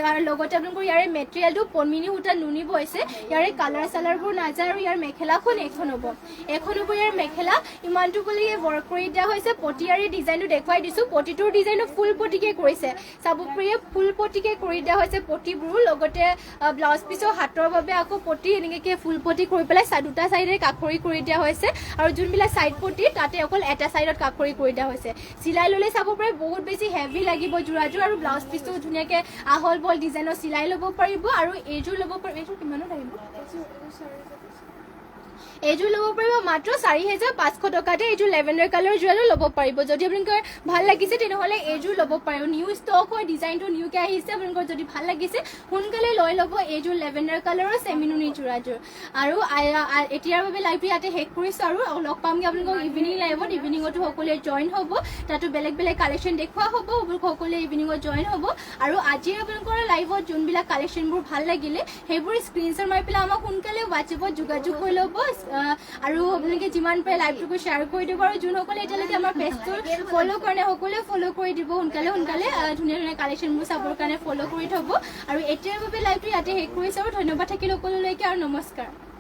আৰু লগতে আপোনালোকৰ ইয়াৰে মেটেৰিয়েলটো পদ্মিনী সূতা নুনি বৈছে ইয়াৰে কালাৰ চালাৰবোৰ নাযায় আৰু ইয়াৰ মেখেলাখন এখন হ'ব ইয়াৰ মেখেলা ইমানটোলৈকে ৱৰ্ক কৰি দিয়া হৈছে পটিয়াৰী ডিজাইনটো দেখুৱাই দিছোঁ পটিটোৰ ডিজাইনো ফুল পটিকে কৰিছে চাব পাৰি ফুল পটিকে কৰি দিয়া হৈছে পটিবোৰো লগতে ব্লাউজ পিচৰ হাতৰ বাবে আকৌ পটি এনেকৈ ফুল পটি কৰি পেলাই দুটা চাইডে কাষৰি কৰি দিয়া হৈছে আৰু যোনবিলাক চাইড পটি তাতে অকল এটা চাইডত কাষৰি কৰি দিয়া হৈছে চিলাই ল'লে চাব পাৰে বহুত বেছি হেভি লাগিব যোৰাযোৰ আৰু ব্লাউজ পিচটো ধুনীয়াকৈ আহল বল ডিজাইনৰ চিলাই ল'ব পাৰিব আৰু এইযোৰ ল'ব পাৰিব এইযোৰ কিমানত আহিব এইযোৰ ল'ব পাৰিব মাত্ৰ 4500 টকাতে এইযোৰ লেভেণ্ডাৰ কালাৰ যোৰাযোৰ ল'ব পাৰিব যদি আপোনালোকৰ ভাল লাগিছে তেনেহ'লে এইযোৰ ল'ব পাৰিব নিউ ষ্টক হয় ডিজাইনটো নিউকৈ আহিছে আপোনালোকৰ যদি ভাল লাগিছে সোনকালে লৈ ল'ব এইযোৰ লেভেণ্ডাৰ কালাৰৰ চেমিনুনি যোৰাযোৰ আৰু এতিয়াৰ বাবে লাইভটো ইয়াতে শেষ কৰিছোঁ আৰু লগ পামগৈ আপোনালোকক ইভিনিং লাইভত ইভিনিঙতো সকলোৱে জইন হ'ব তাতো বেলেগ বেলেগ কালেকশ্যন দেখুওৱা হ'ব সকলোৱে ইভিনিঙত জইন হ'ব আৰু আজিৰ আপোনালোকৰ লাইভত যোনবিলাক কালেকশ্যনবোৰ ভাল লাগিলে সেইবোৰ স্ক্ৰীনশ্বট মাৰি পেলাই আমাক সোনকালে হোৱাটছএপত যোগাযোগ কৰি ল'ব আৰু আপোনালোকে যিমান পাৰে লাইভটোকো শ্বেয়াৰ কৰি দিব আৰু যোনসকলে এতিয়ালৈকে আমাৰ পেজটো ফ'ল' কাৰণে সকলোৱে ফ'ল' কৰি দিব সোনকালে ধুনীয়া ধুনীয়া কালেকশ্যনবোৰ চাবৰ কাৰণে ফ'ল' কৰি থ'ব আৰু এতিয়াৰ বাবে লাইভটো ইয়াতে শেষ কৰিছোঁ আৰু ধন্যবাদ থাকিল সকলোলৈকে আৰু নমস্কাৰ